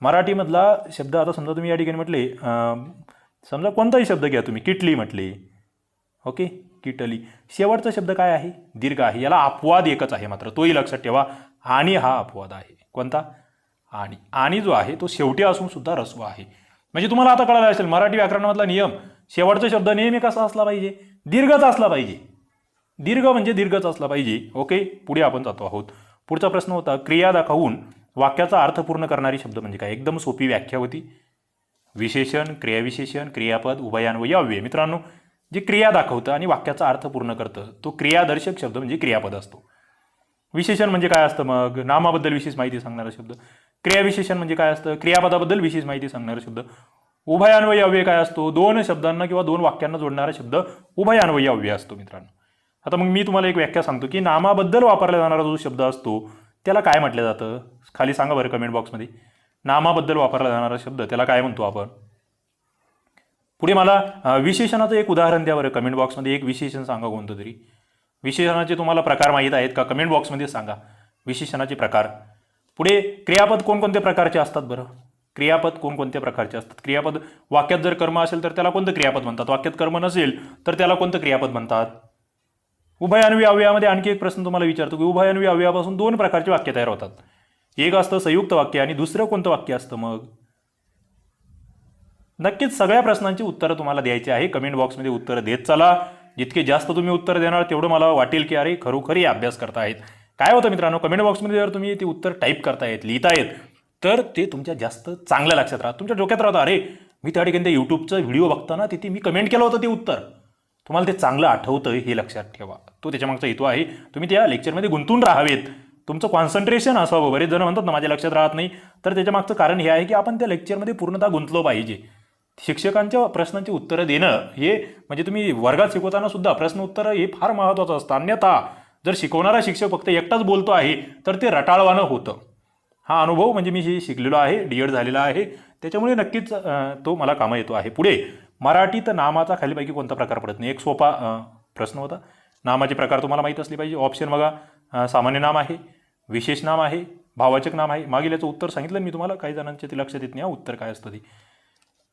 S1: मराठीमधला शब्द आता समजा तुम्ही या ठिकाणी म्हटले समजा कोणताही शब्द घ्या तुम्ही, किटली म्हटले, ओके, किटली, शेवटचा शब्द काय आहे, दीर्घ आहे. याला अपवाद एकच आहे मात्र, तोही लक्षात ठेवा. आणि हा अपवाद आहे. कोणता, आणि जो आहे तो शेवटी असून सुद्धा रस्व आहे. म्हणजे तुम्हाला आता कळालं असेल मराठी व्याकरणामधला नियम, शेवटचा शब्द नेहमी कसा असला पाहिजे, दीर्घच असला पाहिजे. दीर्घ म्हणजे दीर्घच असला पाहिजे. ओके, पुढे आपण जातो आहोत. पुढचा प्रश्न होता क्रिया दाखवून वाक्याचा अर्थ पूर्ण करणारी शब्द म्हणजे काय. एकदम सोपी व्याख्या होती. विशेषण, क्रियाविशेषण, क्रियापद, उभयान्वयी अव्यय. मित्रांनो जे क्रिया दाखवतं आणि वाक्याचा अर्थ पूर्ण करतं तो क्रियादर्शक शब्द म्हणजे क्रियापद असतो. विशेषण म्हणजे काय असतं, मग नामाबद्दल विशेष माहिती सांगणारा शब्द. क्रियाविशेषण म्हणजे काय असतं, क्रियापदाबद्दल विशेष माहिती सांगणारा शब्द. उभयान्वयी अव्यय काय असतो, 2 शब्दांना किंवा 2 वाक्यांना जोडणारा शब्द उभयान्वयी अव्यय असतो. मित्रांनो आता मग मी तुम्हाला एक व्याख्या सांगतो की नामाबद्दल वापरला जाणारा जो शब्द असतो त्याला काय म्हटलं जातं. खाली सांगा बरं कमेंट बॉक्समध्ये. नामाबद्दल वापरला जाणारा शब्द त्याला काय म्हणतो आपण. पुढे मला विशेषणाचं एक उदाहरण द्या बरं कमेंट बॉक्समध्ये. एक विशेषण सांगा कोणतं तरी. विशेषणाचे तुम्हाला प्रकार माहीत आहेत का, कमेंट बॉक्समध्ये सांगा विशेषणाचे प्रकार. पुढे क्रियापद कोणकोणत्या प्रकारचे असतात बरं. क्रियापद कोणकोणत्या प्रकारचे असतात. क्रियापद वाक्यात जर कर्म असेल तर त्याला कोणतं क्रियापद म्हणतात, वाक्यात कर्म नसेल तर त्याला कोणतं क्रियापद म्हणतात. उभयान्वयी अव्ययामध्ये आणखी एक प्रश्न तुम्हाला विचारतो की उभयान्वयी अव्ययापासून 2 प्रकारचे वाक्य तयार होतात. एक असतं संयुक्त वाक्य आणि दुसरं कोणतं वाक्य असतं. मग नक्कीच सगळ्या प्रश्नांची उत्तरं तुम्हाला द्यायची आहे. कमेंट बॉक्समध्ये उत्तरं देत चला. जितके जास्त तुम्ही उत्तर देणार तेवढं मला वाटेल की अरे खरोखरी अभ्यास करतायत. काय होतं मित्रांनो, कमेंट बॉक्समध्ये जर तुम्ही ती उत्तर टाईप करतायत, लिहितायत तर ते तुमच्या जास्त चांगल्या लक्षात राहतं, तुमच्या डोक्यात राहतं. अरे मी त्या ठिकाणी त्या यूट्यूबचं व्हिडिओ बघताना तिथे मी कमेंट केलं होतं ते उत्तर, तुम्हाला ते चांगलं आठवतं हे लक्षात ठेवा. तो त्याच्यामागचा हेतू आहे. तुम्ही त्या लेक्चरमध्ये गुंतून राहावेत, तुमचं कॉन्सन्ट्रेशन असावं. बरेच जण म्हणतात ना माझ्या लक्षात राहत नाही, तर त्याच्यामागचं कारण हे आहे की आपण त्या लेक्चरमध्ये पूर्णतः गुंतलो पाहिजे. शिक्षकांच्या प्रश्नांची उत्तरं देणं हे म्हणजे तुम्ही वर्गात शिकवताना सुद्धा प्रश्न उत्तरं हे फार महत्त्वाचं असतं. अन्यथा जर शिकवणारा शिक्षक फक्त एकटाच बोलतो आहे तर ते रटाळवाणं होतं. हा अनुभव म्हणजे मी हे शिकलेलो आहे, डीएड झालेला आहे, त्याच्यामुळे नक्कीच तो मला कामं येतो आहे. पुढे मराठीत नामाचा खालीपैकी कोणता प्रकार पडत नाही. एक सोपा प्रश्न होता. नामाचे प्रकार तुम्हाला माहीत असले पाहिजे. ऑप्शन बघा, सामान्य नाम आहे, विशेष नाम आहे, भाववाचक नाम आहे. मागील याचं उत्तर सांगितलं मी तुम्हाला, काही जणांच्या ते लक्षात येत नाही उत्तर काय असतं ते.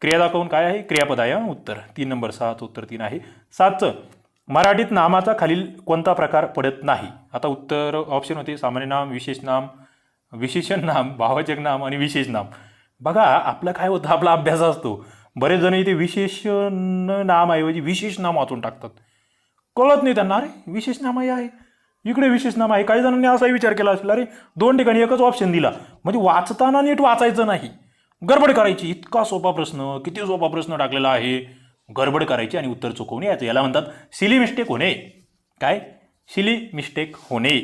S1: क्रिया दाखवून काय आहे, क्रियापद आहे. उत्तर 3 नंबर 6चं उत्तर 3 आहे. 7चं, मराठीत नामाचा खालील कोणता प्रकार पडत नाही. आता उत्तर ऑप्शन होते सामान्य नाम, विशेष नाम, विशेषण नाम, भाववाचक नाम आणि विशेष नाम. बघा आपलं काय होतं, आपला अभ्यास असतो, बरेच जण इथे विशेषण नामऐवजी विशेष नाम वाचून टाकतात. कळत नाही त्यांना, अरे विशेष नाम आहे, इकडे विशेष नाम आहे. काही जणांनी असाही विचार केला असेल, अरे 2 ठिकाणी एकच ऑप्शन दिला, म्हणजे वाचताना नीट वाचायचं नाही, गडबड करायची. इतका सोपा प्रश्न, किती सोपा प्रश्न टाकलेला आहे, गडबड करायची आणि उत्तर चुकवून यायचं. याला म्हणतात सिली मिस्टेक होणे. काय, सिली मिस्टेक होणे.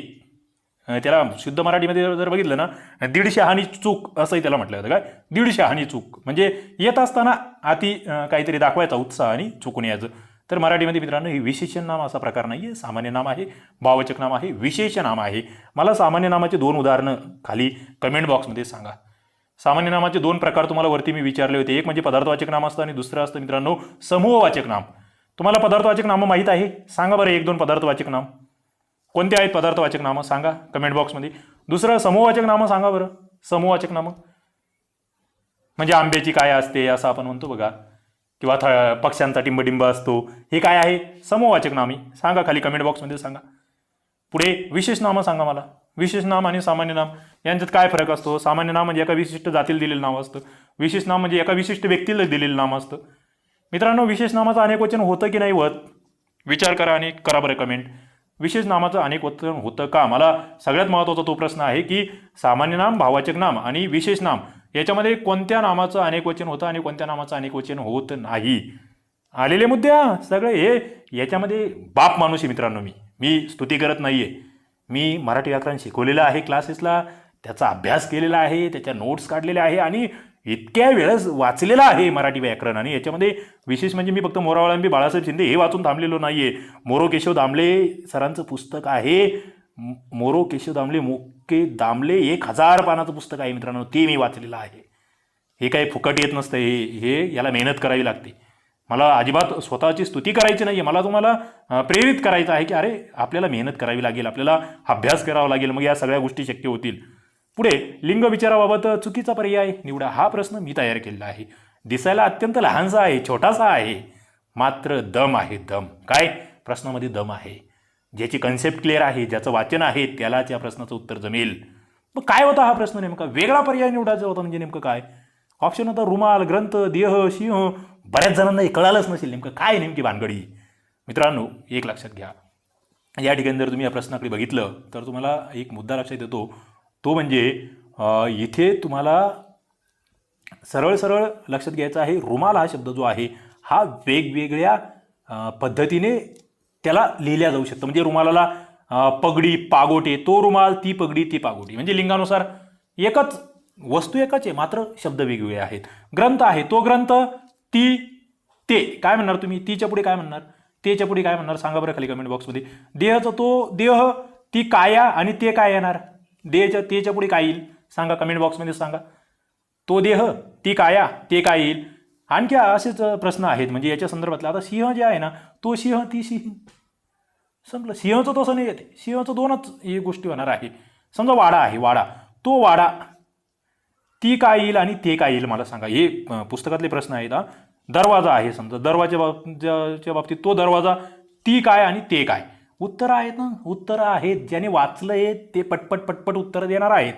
S1: त्याला शुद्ध मराठीमध्ये जर बघितलं ना, 150 हानी चूक असंही त्याला म्हटलं जातं. काय, 150 हानी चूक म्हणजे येत असताना अति काहीतरी दाखवायचा उत्साह आणि चुकून यायचं. तर मराठीमध्ये मित्रांनो हे विशेषण नाम असा प्रकार नाही आहे. सामान्य नाम आहे, भाववाचक नाम आहे, विशेष नाम आहे. मला सामान्य नामाचे 2 उदाहरणं खाली कमेंट बॉक्समध्ये सांगा. सामान्य नामाचे 2 प्रकार तुम्हाला वरती मी विचारले होते. एक म्हणजे पदार्थवाचक नाम असतं आणि दुसरं असतं मित्रांनो समूहवाचक नाम. तुम्हाला पदार्थवाचक नामं माहीत आहे? सांगा बरं 1-2 पदार्थवाचक नाम. कोणते आहेत पदार्थवाचक नामं सांगा कमेंट बॉक्समध्ये. दुसरं समूहवाचक नामं सांगा बरं. समूहवाचक नामं म्हणजे आंब्याची काय असते असं आपण म्हणतो बघा, किंवा पक्ष्यांचा टिंबडिंब असतो. हे काय आहे, समूहवाचक नामे. सांगा खाली कमेंट बॉक्समध्ये सांगा. पुढे विशेष नामं सांगा मला. विशेष नाम आणि सामान्य नाम यांच्यात काय फरक असतो? सामान्य नाम म्हणजे एका विशिष्ट जातीला दिलेलं नाव असतं. विशेष नाम म्हणजे एका विशिष्ट व्यक्तीला दिलेलं नाम असतं. मित्रांनो विशेष नामाचं अनेक वचन होतं की नाही होत? विचार करा आणि करा बरं कमेंट. विशेष नामाचं अनेक वचन होतं का? मला सगळ्यात महत्त्वाचा तो प्रश्न आहे की सामान्य नाम, भाववाचक नाम आणि विशेष नाम याच्यामध्ये कोणत्या नामाचं अनेक वचन होतं आणि कोणत्या नामाचं अनेक वचन होत नाही? आलेले मुद्दे सगळे हे याच्यामध्ये बाप माणूस आहे मित्रांनो. मी स्तुती करत नाहीये. मी मराठी व्याकरण शिकवलेलं आहे क्लासेसला, त्याचा अभ्यास केलेला आहे, त्याच्या नोट्स काढलेल्या आहे आणि इतक्या वेळेस वाचलेलं आहे मराठी व्याकरण. आणि याच्यामध्ये विशेष म्हणजे मी फक्त मोरावळंबी बाळासाहेब शिंदे हे वाचून थांबलेलो नाहीये. मोरो केशव दामले सरांचं पुस्तक आहे, मोरो केशव दामले मुके दामले 1000 पानाचं पुस्तक आहे मित्रांनो, ते मी वाचलेलं आहे. हे काही फुकट येत नसतं, हे याला मेहनत करावी लागते. मला अजिबात स्वतःची स्तुती करायची नाही आहे, मला तुम्हाला प्रेरित करायचं आहे की अरे आपल्याला मेहनत करावी लागेल, आपल्याला अभ्यास करावा लागेल, मग या सगळ्या गोष्टी शक्य होतील. पुढे लिंग विचाराबाबत चुकीचा पर्याय निवडा. हा प्रश्न मी तयार केलेला आहे. दिसायला अत्यंत लहानसा आहे, छोटासा आहे, मात्र दम आहे. दम काय, प्रश्नामध्ये दम आहे. ज्याची कन्सेप्ट क्लिअर आहे, ज्याचं वाचन आहे, त्यालाच या प्रश्नाचं उत्तर जमेल. मग काय होता हा प्रश्न नेमका? वेगळा पर्याय निवडायचा होता. म्हणजे नेमकं काय ऑप्शन होता? रुमाल, ग्रंथ, देह, सिंह. बऱ्याच जणांना हे कळालंच नसेल नेमकं काय नेमकी भानगडी. मित्रांनो एक लक्षात घ्या, या ठिकाणी जर तुम्ही या प्रश्नाकडे बघितलं तर तुम्हाला एक मुद्दा लक्षात येतो. तो म्हणजे इथे तुम्हाला सरळ सरळ लक्षात घ्यायचा आहे. रुमाल हा शब्द जो आहे हा वेगवेगळ्या पद्धतीने त्याला लिहिल्या जाऊ शकतं. म्हणजे रुमालाला पगडी, पागोटे, तो रुमाल, ती पगडी, ती पागोटी. म्हणजे लिंगानुसार एकच वस्तू एकच आहे, मात्र शब्द वेगवेगळे आहेत. ग्रंथ आहे, तो ग्रंथ, ती, ते. काय म्हणणार तुम्ही? तीच्या पुढे काय म्हणणार? तेच्या पुढे काय म्हणणार? सांगा बरं खाली कमेंट बॉक्समध्ये. देहचा तो देह, ती काया आणि ते काय येणार? देहच्या तेच्या पुढे काय येईल? सांगा कमेंट बॉक्समध्ये सांगा. तो देह, ती काया, ते काय येईल? आणखी असेच प्रश्न आहेत म्हणजे याच्या संदर्भातला. आता सिंह जे आहे ना, तो सिंह, ती सिंह. समजलं? सिंहचं तसं नाही येते, सिंहचं 2च ही गोष्टी होणार आहे. समजा वाडा आहे, वाडा, तो वाडा, ती काय येईल आणि ते काय येईल मला सांगा. हे पुस्तकातले प्रश्न आहेत. दरवाजा आहे, समजा दरवाजाच्या बाबतीत तो दरवाजा, ती काय आणि ते काय. उत्तरं आहेत ना, उत्तरं आहेत. ज्याने वाचलंय ते पटपट पटपट उत्तरं देणार आहेत.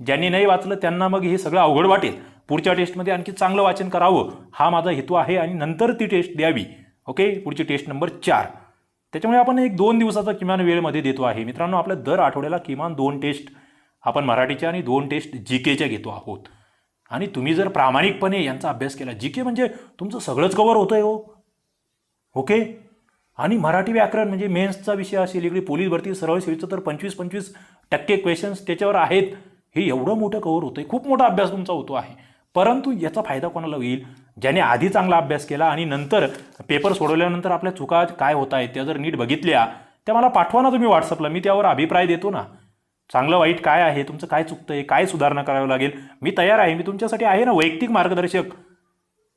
S1: ज्यांनी नाही वाचलं त्यांना मग हे सगळं अवघड वाटेल. पुढच्या टेस्टमध्ये आणखी चांगलं वाचन करावं हा माझा हेतू आहे आणि नंतर ती टेस्ट द्यावी. ओके, पुढची टेस्ट नंबर 4. त्याच्यामुळे आपण 1-2 दिवसाचा किमान वेळेमध्ये देतो आहे मित्रांनो. आपल्या दर आठवड्याला किमान 2 टेस्ट आपण मराठीच्या आणि 2 टेस्ट जीकेच्या घेतो आहोत. आणि तुम्ही जर प्रामाणिकपणे यांचा अभ्यास केला, जीके म्हणजे तुमचं सगळंच कव्हर होतंय हो. ओके, आणि मराठी व्याकरण म्हणजे मेन्सचा विषय असेल, इकडे पोलीस भरती सरळ सेवेचं तर 25% क्वेश्चन्स त्याच्यावर आहेत. हे एवढं मोठं कव्हर होतंय, खूप मोठा अभ्यास तुमचा होतो आहे. परंतु याचा फायदा कोणाला होईल? ज्याने आधी चांगला अभ्यास केला आणि नंतर पेपर सोडवल्यानंतर आपल्या चुका काय होत आहेत त्या जर नीट बघितल्या, त्या मला पाठवा ना तुम्ही व्हॉट्सअपला. मी त्यावर अभिप्राय देतो ना, चांगलं वाईट काय आहे, तुमचं काय चुकतंय, काय सुधारणा करावं लागेल. मी तयार आहे, मी तुमच्यासाठी आहे ना वैयक्तिक मार्गदर्शक.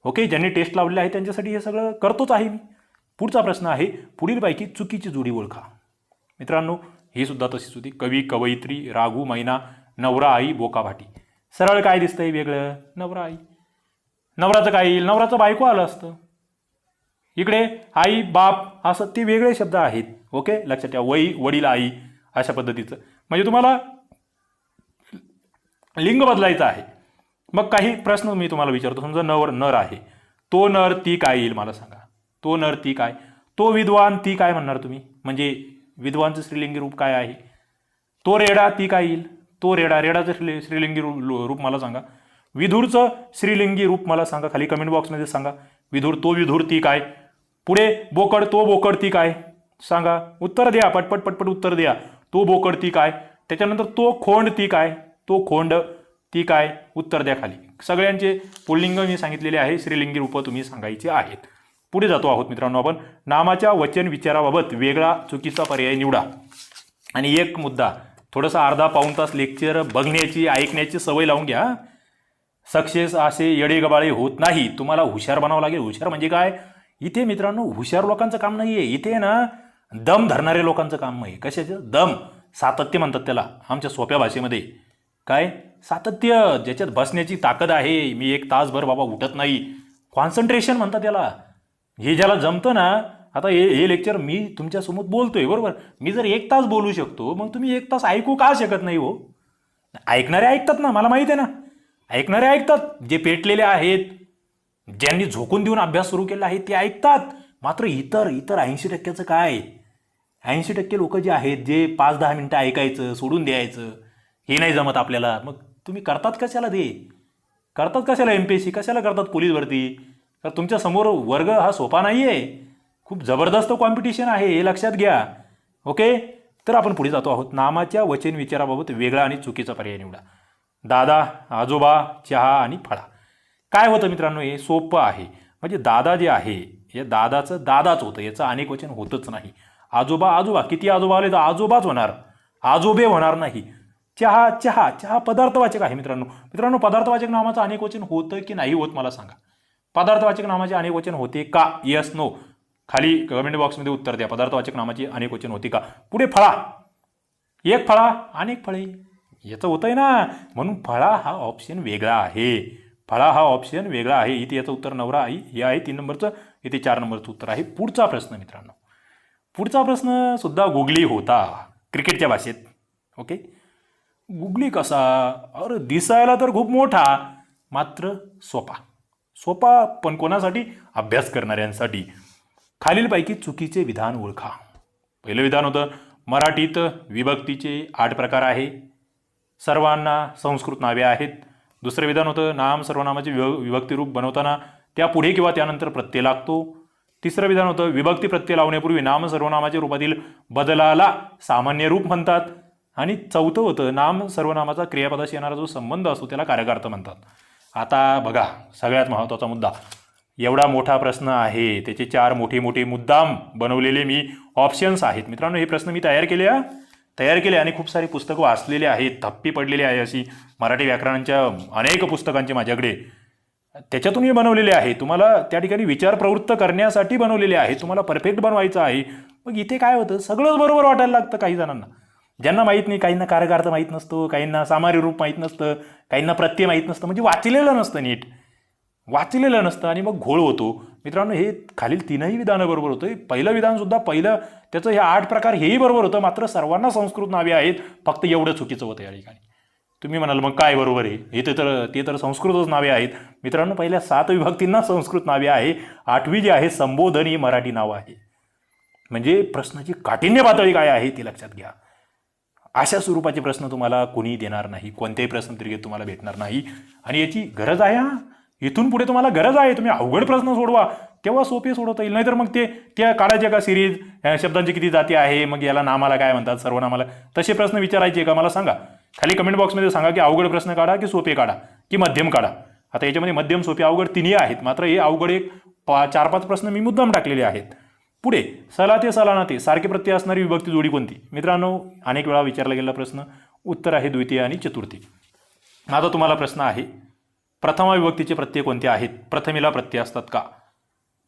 S1: ओके, ज्यांनी टेस्ट लावलेले आहे त्यांच्यासाठी हे सगळं करतोच आहे मी. पुढचा प्रश्न आहे, पुढीलपैकी चुकीची जोडी ओळखा. मित्रांनो, ही सुद्धा तशीच होती. कवी, कवयित्री, राघू, मैना, नवरा, आई, बोकाभाटी. सरळ काय दिसतंय वेगळं? नवरा, आई. नवराचं काय येईल? नवराचं बायको आलं असतं. इकडे आई, बाप असं ते वेगळे शब्द आहेत. ओके, लक्षात ठेवा. वडील, आई अशा पद्धतीचं. म्हणजे तुम्हाला लिंग बदलायचं आहे. मग काही प्रश्न मी तुम्हाला विचारतो. समजा नर आहे. तो नर, ती काय येईल मला सांगा. तो नर, ती काय. तो विद्वान, ती काय म्हणणार तुम्ही? म्हणजे विद्वानचं स्त्रीलिंगी रूप काय आहे? तो रेडा, ती काय येईल? तो रेडाचं स्त्रीलिंगी रूप मला सांगा. विधूरचं स्त्रीलिंगी रूप मला सांगा. खाली कमेंट बॉक्समध्ये सांगा. विधूर, ती काय. पुढे बोकड, तो बोकड, ती काय सांगा. उत्तर द्या, पटपट उत्तर द्या. तो बोकड, ती काय. त्याच्यानंतर तो खोंड, ती काय. तो खोंड, ती काय. उत्तर द्या खाली. सगळ्यांचे पुल्लिंग मी सांगितलेले आहे. स्त्रीलिंगी रूपं तुम्ही सांगायची आहेत. पुढे जातो आहोत मित्रांनो आपण. नामाच्या वचन विचाराबाबत वेगळा चुकीचा पर्याय निवडा. आणि एक मुद्दा, थोडंसं अर्धा पाऊण तास लेक्चर बघण्याची ऐकण्याची सवय लावून घ्या. सक्सेस असे येडेगबाळे होत नाही. तुम्हाला हुशार बनावं लागेल. हुशार म्हणजे काय? इथे मित्रांनो हुशार लोकांचं काम नाही आहे. इथे ना दम धरणारे लोकांचं काम आहे. कशाचं दम? सातत्य म्हणतात त्याला आमच्या सोप्या भाषेमध्ये. काय सातत्य? ज्याच्यात बसण्याची ताकद आहे. मी 1 तासभर बाबा उठत नाही. कॉन्सन्ट्रेशन म्हणतात त्याला. हे ज्याला जमतं ना. आता हे लेक्चर मी तुमच्यासमोर बोलतोय बरोबर. मी जर 1 तास बोलू शकतो, मग तुम्ही 1 तास ऐकू का शकत नाही हो? ऐकणारे ऐकतात ना, मला माहिती आहे ना. ऐकणारे ऐकतात. जे पेटलेले आहेत, ज्यांनी झोकून देऊन अभ्यास सुरू केला आहे ते ऐकतात. मात्र इतर 80%चं काय? 80% लोक जे आहेत, जे 5-10 मिनिटं ऐकायचं सोडून द्यायचं, हे नाही जमत आपल्याला. मग तुम्ही करतात कशाला ते? करतात कशाला MPSC? कशाला करतात पोलीस भरती? तर तुमच्या समोर वर्ग हा सोपा नाही आहे. खूप जबरदस्त कॉम्पिटिशन आहे, हे लक्षात घ्या. ओके, तर आपण पुढे जातो आहोत. नामाच्या वचन विचाराबाबत वेगळा आणि चुकीचा पर्याय निवडा. दादा, आजोबा, चहा आणि फळा. काय होतं मित्रांनो? हे सोपं आहे. म्हणजे दादा जे आहे, हे दादाचं दादाच होतं. याचं अनेक वचन होतच नाही. आजोबा, किती आजोबा आले तर आजोबाच होणार, आजोबे होणार नाही. चहा पदार्थवाचक आहे मित्रांनो. पदार्थवाचक नामाचं अनेक वचन होतं की नाही होत मला सांगा. पदार्थवाचक नामाचे अनेक वचन होते का? Yes, no. खाली कमेंट बॉक्समध्ये उत्तर द्या. पदार्थवाचक नामाची अनेक वचन होती का? पुढे फळा. एक फळा, अनेक फळे. याचं होतंय ना. म्हणून फळा हा ऑप्शन वेगळा आहे. इथे याचं उत्तर नवरा, आई हे आहे 3 नंबरचं. इथे 4 नंबरचं उत्तर आहे. पुढचा प्रश्न मित्रांनो. पुढचा प्रश्न सुद्धा गुगली होता क्रिकेटच्या भाषेत. ओके, गुगली कसा? अरे दिसायला तर खूप मोठा, मात्र सोपा पण कोणासाठी? अभ्यास करणाऱ्यांसाठी. खालीलपैकी चुकीचे विधान ओळखा. पहिलं विधान होतं, मराठीत विभक्तीचे 8 प्रकार आहे. सर्वांना संस्कृत नावे आहेत. दुसरं विधान होतं, नाम सर्वनामाचे विभक्ती रूप बनवताना त्यापुढे किंवा त्यानंतर प्रत्यय लागतो. तिसरं विधान होतं, विभक्ती प्रत्यय लावण्यापूर्वी नाम सर्वनामाच्या रूपातील बदलाला सामान्य रूप म्हणतात. आणि चौथं होतं, नाम सर्वनामाचा क्रियापदाशी येणारा जो संबंध असतो त्याला कारकार्थ म्हणतात. आता बघा, सगळ्यात महत्त्वाचा मुद्दा. एवढा मोठा प्रश्न आहे, त्याचे 4 मोठे मुद्दाम बनवलेले मी ऑप्शन्स आहेत मित्रांनो. हे प्रश्न मी तयार केले आणि खूप सारी पुस्तकं वाचलेली आहेत. थप्पी पडलेली आहे अशी मराठी व्याकरणांच्या अनेक पुस्तकांची माझ्याकडे. त्याच्यातून हे बनवलेले आहे. तुम्हाला त्या ठिकाणी विचार प्रवृत्त करण्यासाठी बनवलेले आहे. तुम्हाला परफेक्ट बनवायचं आहे. मग इथे काय होतं, सगळंच बरोबर वाटायला लागतं काही जणांना. ज्यांना माहीत नाही, काहींना कारकार्थ माहीत नसतो, काहींना सामान्य रूप माहीत नसतं, काहींना प्रत्यय माहीत नसतं. म्हणजे वाचलेलं नसतं आणि मग घोळ होतो. मित्रांनो, हे खालील 3ही विधानं बरोबर होतं. पहिलं विधानसुद्धा त्याचं हे 8 प्रकार हेही बरोबर होतं. मात्र सर्वांना संस्कृत नावे आहेत. फक्त एवढं चुकीचं होतं या ठिकाणी. तुम्ही म्हणाल मग काय बरोबर आहे? ते तर संस्कृतच नावे आहेत. मित्रांनो, पहिल्या 7 विभक्तींना संस्कृत नावे आहे. 8वी जी आहे संबोधन ही मराठी नाव आहे. म्हणजे प्रश्नाची काठिण्य पातळी काय आहे ते लक्षात घ्या. अशा स्वरूपाचे प्रश्न तुम्हाला कोणी देणार नाही. कोणत्याही प्रश्नपत्रिकेत तुम्हाला भेटणार नाही. आणि याची गरज आहे. इथून पुढे तुम्हाला गरज आहे. तुम्ही अवघड प्रश्न सोडवा, तेव्हा सोपे सोडवता येईल. नाहीतर मग त्या काढायचे का सिरीज, शब्दांची किती जाती आहे, मग याला नामाला काय म्हणतात, सर्वनामाला, तसे प्रश्न विचारायचे का मला सांगा. खाली कमेंट बॉक्समध्ये सांगा की अवघड प्रश्न काढा की सोपे काढा की मध्यम काढा. आता याच्यामध्ये मध्यम, सोपे, अवघड 3ही आहेत. मात्र हे अवघड 4-5 प्रश्न मी मुद्दाम टाकलेले आहेत. पुढे सला ते सलाना ते सारखे प्रत्यय असणारी विभक्ती जोडी कोणती? मित्रांनो, अनेक वेळा विचारला गेलेला प्रश्न. उत्तर आहे द्वितीय आणि चतुर्थी. आता तुम्हाला प्रश्न आहे, प्रथमा विभक्तीचे प्रत्यय कोणते आहेत? प्रथमेला प्रत्यय असतात का?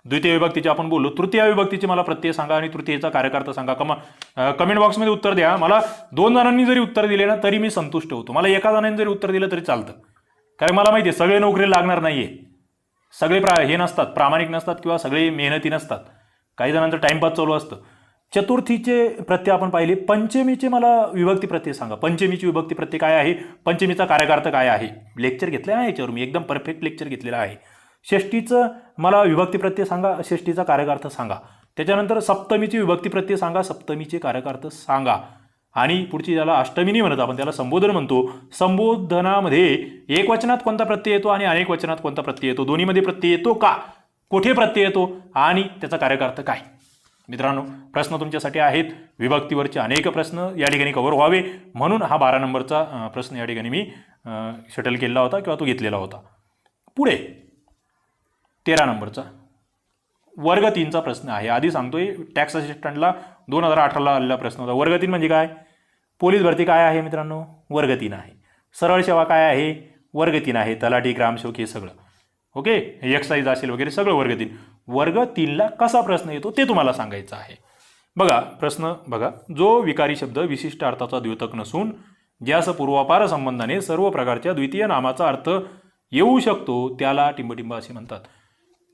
S1: द्वितीय विभक्तीची आपण बोललो. तृतीय विभक्तीची मला प्रत्यय सांगा आणि तृतीयचा कार्यकर्ता सांगा. कमेंट बॉक्समध्ये उत्तर द्या. मला 2 जणांनी जरी उत्तर दिले ना तरी मी संतुष्ट होतो. मला एका जणांनी जरी उत्तर दिलं तरी चालतं, कारण मला माहिती आहे सगळे नोकरीला लागणार नाहीये. सगळे हे नसतात, प्रामाणिक नसतात किंवा सगळे मेहनती नसतात. काही जणांचं टाइमपास चालू असतं. चतुर्थीचे प्रत्यय आपण पाहिले. पंचमीचे मला विभक्ती प्रत्यय सांगा. पंचमीची विभक्ती प्रत्यय काय आहे, पंचमीचा कार्यकर्ता काय आहे. लेक्चर घेतलं आहे याच्यावर मी, एकदम परफेक्ट लेक्चर घेतलेलं आहे. षष्टीचं मला विभक्ती प्रत्यय सांगा, षष्टीचा कार्यकर्ता सांगा. त्याच्यानंतर सप्तमीची विभक्ती प्रत्यय सांगा, सप्तमीचे कार्यकर्ता सांगा. आणि पुढची ज्याला अष्टमी नाही म्हणत आपण, त्याला संबोधन म्हणतो. संबोधनामध्ये एकवचनात कोणता प्रत्यय येतो आणि अनेक वचनात कोणता प्रत्यय येतो, दोन्हीमध्ये प्रत्यय येतो का, कुठे प्रत्यय येतो आणि त्याचा कार्यकर्ता काय. मित्रांनो, प्रश्न तुमच्यासाठी आहेत. विभक्तीवरचे अनेक प्रश्न या ठिकाणी कव्हर व्हावे म्हणून हा 12 नंबरचा प्रश्न या ठिकाणी मी शटल केलेला होता किंवा तो घेतलेला होता. पुढे 13 नंबरचा वर्ग 3चा प्रश्न आहे. आधी सांगतोय, टॅक्स असिस्टंटला 2018ला आलेला प्रश्न होता. वर्ग 3 म्हणजे काय. पोलीस भरती काय आहे मित्रांनो, वर्ग 3 आहे. सरळ सेवा काय आहे, वर्ग 3 आहे. तलाठी, ग्रामसेवक हे सगळं ओके, एक्साईज असेल वगैरे सगळं वर्ग 3. वर्ग 3ला कसा प्रश्न येतो ते तुम्हाला सांगायचं आहे. बघा प्रश्न बघा. जो विकारी शब्द विशिष्ट अर्थाचा द्योतक नसून ज्यास पूर्वापार संबंधाने सर्व प्रकारच्या द्वितीय नामाचा अर्थ येऊ शकतो त्याला टिंबटिंब असे म्हणतात.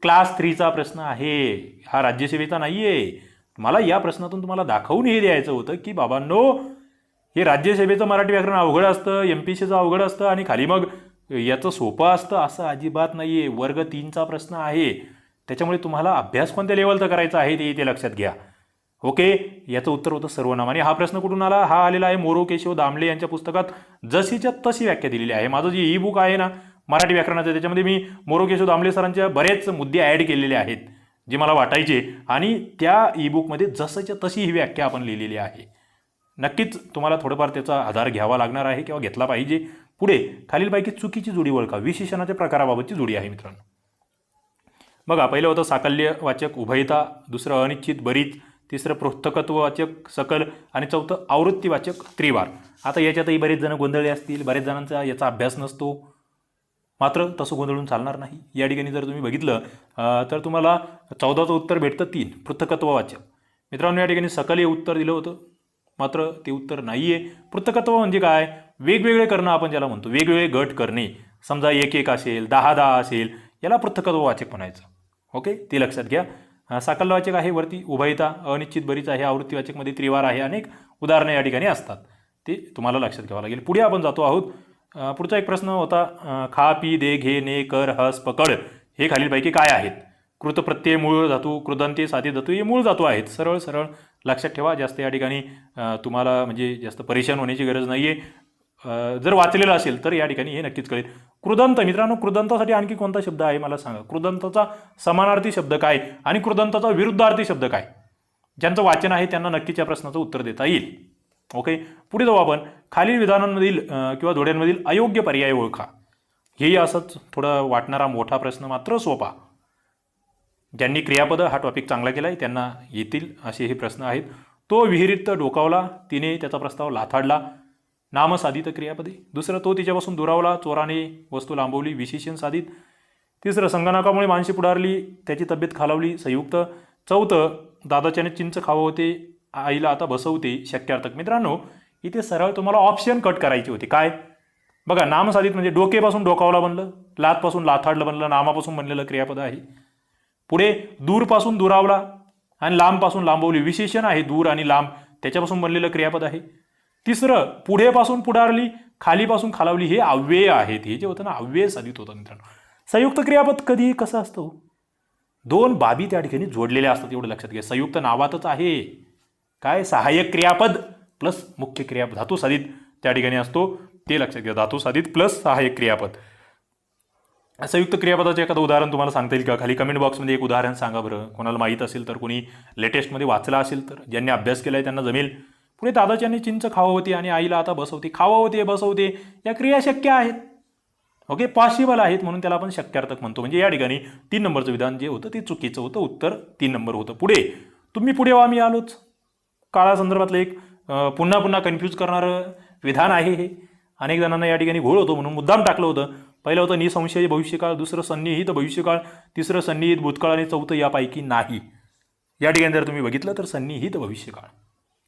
S1: क्लास 3चा प्रश्न आहे हा, राज्यसेवेचा नाहीये. मला या प्रश्नातून तुम्हाला दाखवून हे द्यायचं होतं की बाबांनो, हे राज्यसेवेचं मराठी व्याकरण अवघड असतं, MPSCचं अवघड असतं आणि खाली मग याचं सोपं असतं असं अजिबात नाहीये. वर्ग 3चा प्रश्न आहे, त्याच्यामुळे तुम्हाला अभ्यास कोणत्या लेवलचा करायचा आहे ते लक्षात घ्या. ओके, याचं उत्तर होतं सर्वनाम. आणि हा प्रश्न कुठून आला, हा आलेला आहे मोरो केशव दामले यांच्या पुस्तकात जशीच्या तशी व्याख्या दिलेली आहे. माझं जे ई बुक आहे ना मराठी व्याकरणाचं, त्याच्यामध्ये मी मोरो केशव दामले सरांच्या बरेच मुद्दे ॲड केलेले आहेत जे मला वाटायचे, आणि त्या ई बुकमध्ये जसंच्या तशी ही व्याख्या आपण लिहिलेली आहे. नक्कीच तुम्हाला थोडंफार त्याचा आधार घ्यावा लागणार आहे किंवा घेतला पाहिजे. पुढे खालीलपैकी चुकीची जोडी ओळखा. विशेषणाच्या प्रकाराबाबतची जोडी आहे मित्रांनो. बघा, पहिलं होतं साकल्यवाचक उभयता, दुसरं अनिश्चित बरीच, तिसरं पृथकत्ववाचक सकल आणि चौथं आवृत्तीवाचक त्रिवार. आता याच्यातही बरेच जण गोंधळले असतील, बरेच जणांचा याचा अभ्यास नसतो. मात्र तसं गोंधळून चालणार नाही. या ठिकाणी जर तुम्ही बघितलं तर तुम्हाला 14चं उत्तर भेटतं 3 पृथकत्ववाचक. मित्रांनो, या ठिकाणी सकल हे उत्तर दिलं होतं, मात्र ते उत्तर नाही आहे. पृथकत्व म्हणजे काय, वेगवेगळे करणं आपण ज्याला म्हणतो, वेगवेगळे गट करणे. समजा 1-1 असेल, 10-10 असेल, याला पृथकत्ववाचक म्हणायचं. ओके, ते लक्षात घ्या. साकल्यवाचक आहे वरती उभयता, अनिश्चित बरीच आहे, आवृत्तीवाचकमध्ये त्रिवार आहे. अनेक उदाहरणं या ठिकाणी असतात, ते तुम्हाला लक्षात घ्यावं लागेल. पुढे आपण जातो आहोत. पुढचा एक प्रश्न होता, खा पी दे घे ने कर हस पकड हे खालीलपैकी काय आहेत. कृतप्रत्यय मूळ धातू, कृदंते साधी धातू हे मूळ धातू आहेत. सरळ सरळ लक्षात ठेवा. जास्त या ठिकाणी तुम्हाला म्हणजे जास्त परेशान होण्याची गरज नाही आहे. जर वाचलेलं असेल तर या ठिकाणी हे नक्कीच कळेल. कृदंत, मित्रांनो, कृदंतासाठी आणखी कोणता शब्द आहे मला सांगा. कृदंताचा समानार्थी शब्द काय आणि कृदंताचा विरुद्धार्थी शब्द काय. ज्यांचं वाचन आहे त्यांना नक्कीच या प्रश्नाचं उत्तर देता येईल. ओके, पुढे जाऊ आपण. खालील विधानांमधील किंवा जोड्यांमधील अयोग्य पर्याय ओळखा. हेही असंच थोडा वाटणारा मोठा प्रश्न, मात्र सोपा. ज्यांनी क्रियापद हा टॉपिक चांगला केला आहे त्यांना येतील असे हे प्रश्न आहेत. तो विहिरीत डोकावला, तिने त्याचा प्रस्ताव लाथाडला, नामसाधित क्रियापदे. दुसरं, तो तिच्यापासून दुरावला, चोराने वस्तू लांबवली, विशेषण साधित. तिसरं, संगणकामुळे माणसे पुढारली, त्याची तब्येत खालावली, संयुक्त. चौथं, दादाच्याने चिंच खावं होते, आईला आता बसवते, शक्यार्थक. मित्रांनो, इथे सरळ तुम्हाला ऑप्शन कट करायचे होते. काय बघा, नामसाधित म्हणजे डोकेपासून डोकावला बनलं, लातपासून लाथाडलं बनलं, नामापासून बनलेलं क्रियापद आहे. पुढे दूरपासून दुरावला आणि लांबपासून लांबवली, विशेषण आहे दूर आणि लांब, त्याच्यापासून बनलेलं क्रियापद आहे. तिसरं, पुढेपासून पुढारली, खालीपासून खालावली, हे अव्यय आहेत. हे जे होतं ना अव्यय साधित होतं मित्रांनो. संयुक्त क्रियापद कधी कसं असतं, 2 बाबी त्या ठिकाणी जोडलेल्या असतात, एवढं लक्षात घ्या. संयुक्त नावातच आहे काय, सहाय्यक क्रियापद प्लस मुख्य क्रियापद, धातू साधित त्या ठिकाणी असतो, ते लक्षात घ्या. धातू साधित प्लस सहाय्यक क्रियापद. संयुक्त क्रियापदाचं एखादं उदाहरण तुम्हाला सांगता येईल का. खाली कमेंट बॉक्समध्ये एक उदाहरण सांगा बरं. कोणाला माहीत असेल तर, कोणी लेटेस्टमध्ये वाचला असेल तर, ज्यांनी अभ्यास केला आहे त्यांना जमेल. पुढे, दादाच्याने चिंच खावं होती आणि आईला आता बसवते. खावं होते, बसवते या क्रिया शक्य आहेत. ओके, पॉसिबल आहेत म्हणून त्याला आपण शक्यार्थक म्हणतो. म्हणजे या ठिकाणी 3 नंबरचं विधान जे होतं ते चुकीचं होतं. उत्तर 3 नंबर होतं. पुढे, तुम्ही पुढे व्हा मी आलोच. काळासंदर्भातलं एक पुन्हा पुन्हा कन्फ्यूज करणारं विधान आहे हे. अनेक जणांना या ठिकाणी घोळ होतो म्हणून मुद्दाम टाकलं होतं. पहिलं होतं निसंशय भविष्यकाळ, दुसरं सन्निहित भविष्यकाळ, तिसरं सन्निहित भूतकाळ आणि चौथं यापैकी नाही. या ठिकाणी जर तुम्ही बघितलं तर सन्निहित भविष्यकाळ.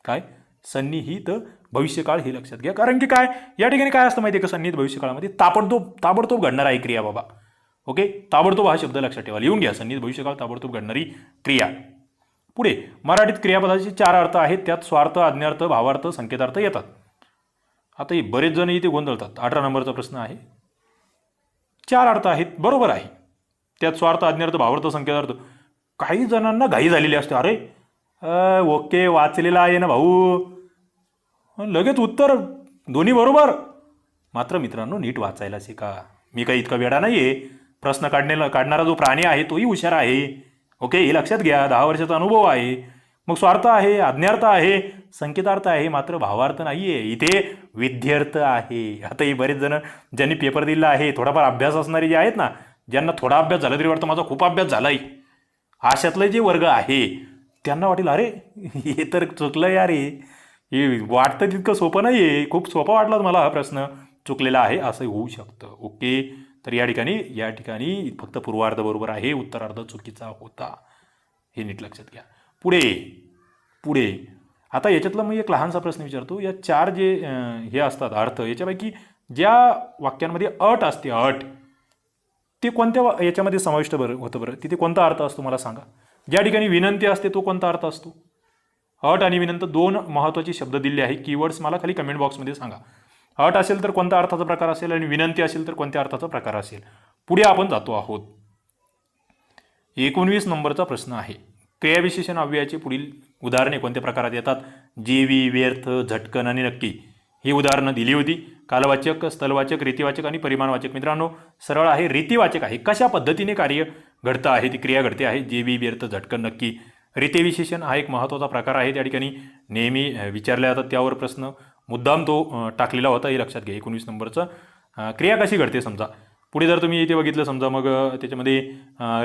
S1: काय? सन्निहित भविष्यकाळ हे लक्षात घ्या. कारण की काय या ठिकाणी काय असतं माहिती आहे का, सन्निहित भविष्यकाळामध्ये ताबडतोब घडणारा आहे क्रिया बाबा. ओके, ताबडतोब हा शब्द लक्षात ठेवा, लिहून घ्या. सन्निहित भविष्यकाळ ताबडतोब घडणारी क्रिया. पुढे मराठीत क्रियापदाचे 4 अर्थ आहेत. त्यात स्वार्थ, आज्ञार्थ, भावार्थ, संकेतार्थ येतात. आता हे बरेच जण इथे गोंधळतात. 18 नंबरचा प्रश्न आहे. 4 अर्थ आहेत, बरोबर आहे. त्यात स्वार्थ, आज्ञार्थ, भावार्थ, संकेतार्थ. काही जणांना घाई झालेली असते. अरे ओके, वाचलेला आहे ना भाऊ, लगेच उत्तर दोन्ही बरोबर. मात्र मित्रांनो नीट वाचायला शिका. मी काही इतका वेडा नाही आहे. प्रश्न काढणारा जो प्राणी आहे तोही हुशार आहे. ओके, हे लक्षात घ्या. 10 वर्षाचा अनुभव आहे. मग स्वार्थ आहे, आज्ञार्थ आहे, संकेतार्थ आहे, मात्र भावार्थ नाही आहे. इथे विद्यार्थ आहे. आता हे बरेच जण ज्यांनी पेपर दिला आहे, थोडाफार अभ्यास असणारे जे आहेत ना, ज्यांना थोडा अभ्यास झाला तरी वाटतं माझा खूप अभ्यास झालाय, अशातले जे वर्ग आहे त्यांना वाटेल अरे हे तर चुकलं यार, हे वाटतं तितकं सोपं नाही आहे. खूप सोपा वाटला मला हा प्रश्न, चुकलेला आहे असं होऊ शकतं. ओके, तर या ठिकाणी फक्त पूर्वार्ध बरोबर आहे, उत्तरार्ध चुकीचा होता. हे नीट लक्षात घ्या. पुढे आता याच्यातला मी एक लहानसा प्रश्न विचारतो. या 4 जे हे असतात अर्थ, याच्यापैकी ज्या वाक्यांमध्ये अट असते, अट ते कोणत्या याच्यामध्ये समाविष्ट होतं बरं? तिथे कोणता अर्थ असतो मला सांगा. ज्या ठिकाणी विनंती असते तो कोणता अर्थ असतो? अट आणि विनंती 2 महत्त्वाचे शब्द दिले आहे. कीवर्ड्स मला खाली कमेंट बॉक्समध्ये सांगा. अट असेल तर कोणत्या अर्थाचा प्रकार असेल आणि विनंती असेल तर कोणत्या अर्थाचा प्रकार असेल. पुढे आपण जातो आहोत. 19 नंबरचा प्रश्न आहे. क्रियाविशेषण अव्ययाची पुढील उदाहरणे कोणत्या प्रकारात येतात? जेवी, व्यर्थ, झटकन आणि नक्की ही उदाहरणं दिली होती. कालवाचक, स्थलवाचक, रीतिवाचक आणि परिमाणवाचक. मित्रांनो सरळ आहे, रीतिवाचक आहे. कशा पद्धतीने कार्य घडतं आहे, ती क्रिया घडते आहे. जेवी, व्यर्थ, झटकन, नक्की. रीतिविशेषण हा एक महत्त्वाचा प्रकार आहे. त्या ठिकाणी नेहमी विचारल्या जातात, त्यावर प्रश्न मुद्दाम तो टाकलेला होता, हे लक्षात घ्या. 19 नंबरचं क्रिया कशी घडते समजा. पुढे जर तुम्ही इथे बघितलं समजा, मग त्याच्यामध्ये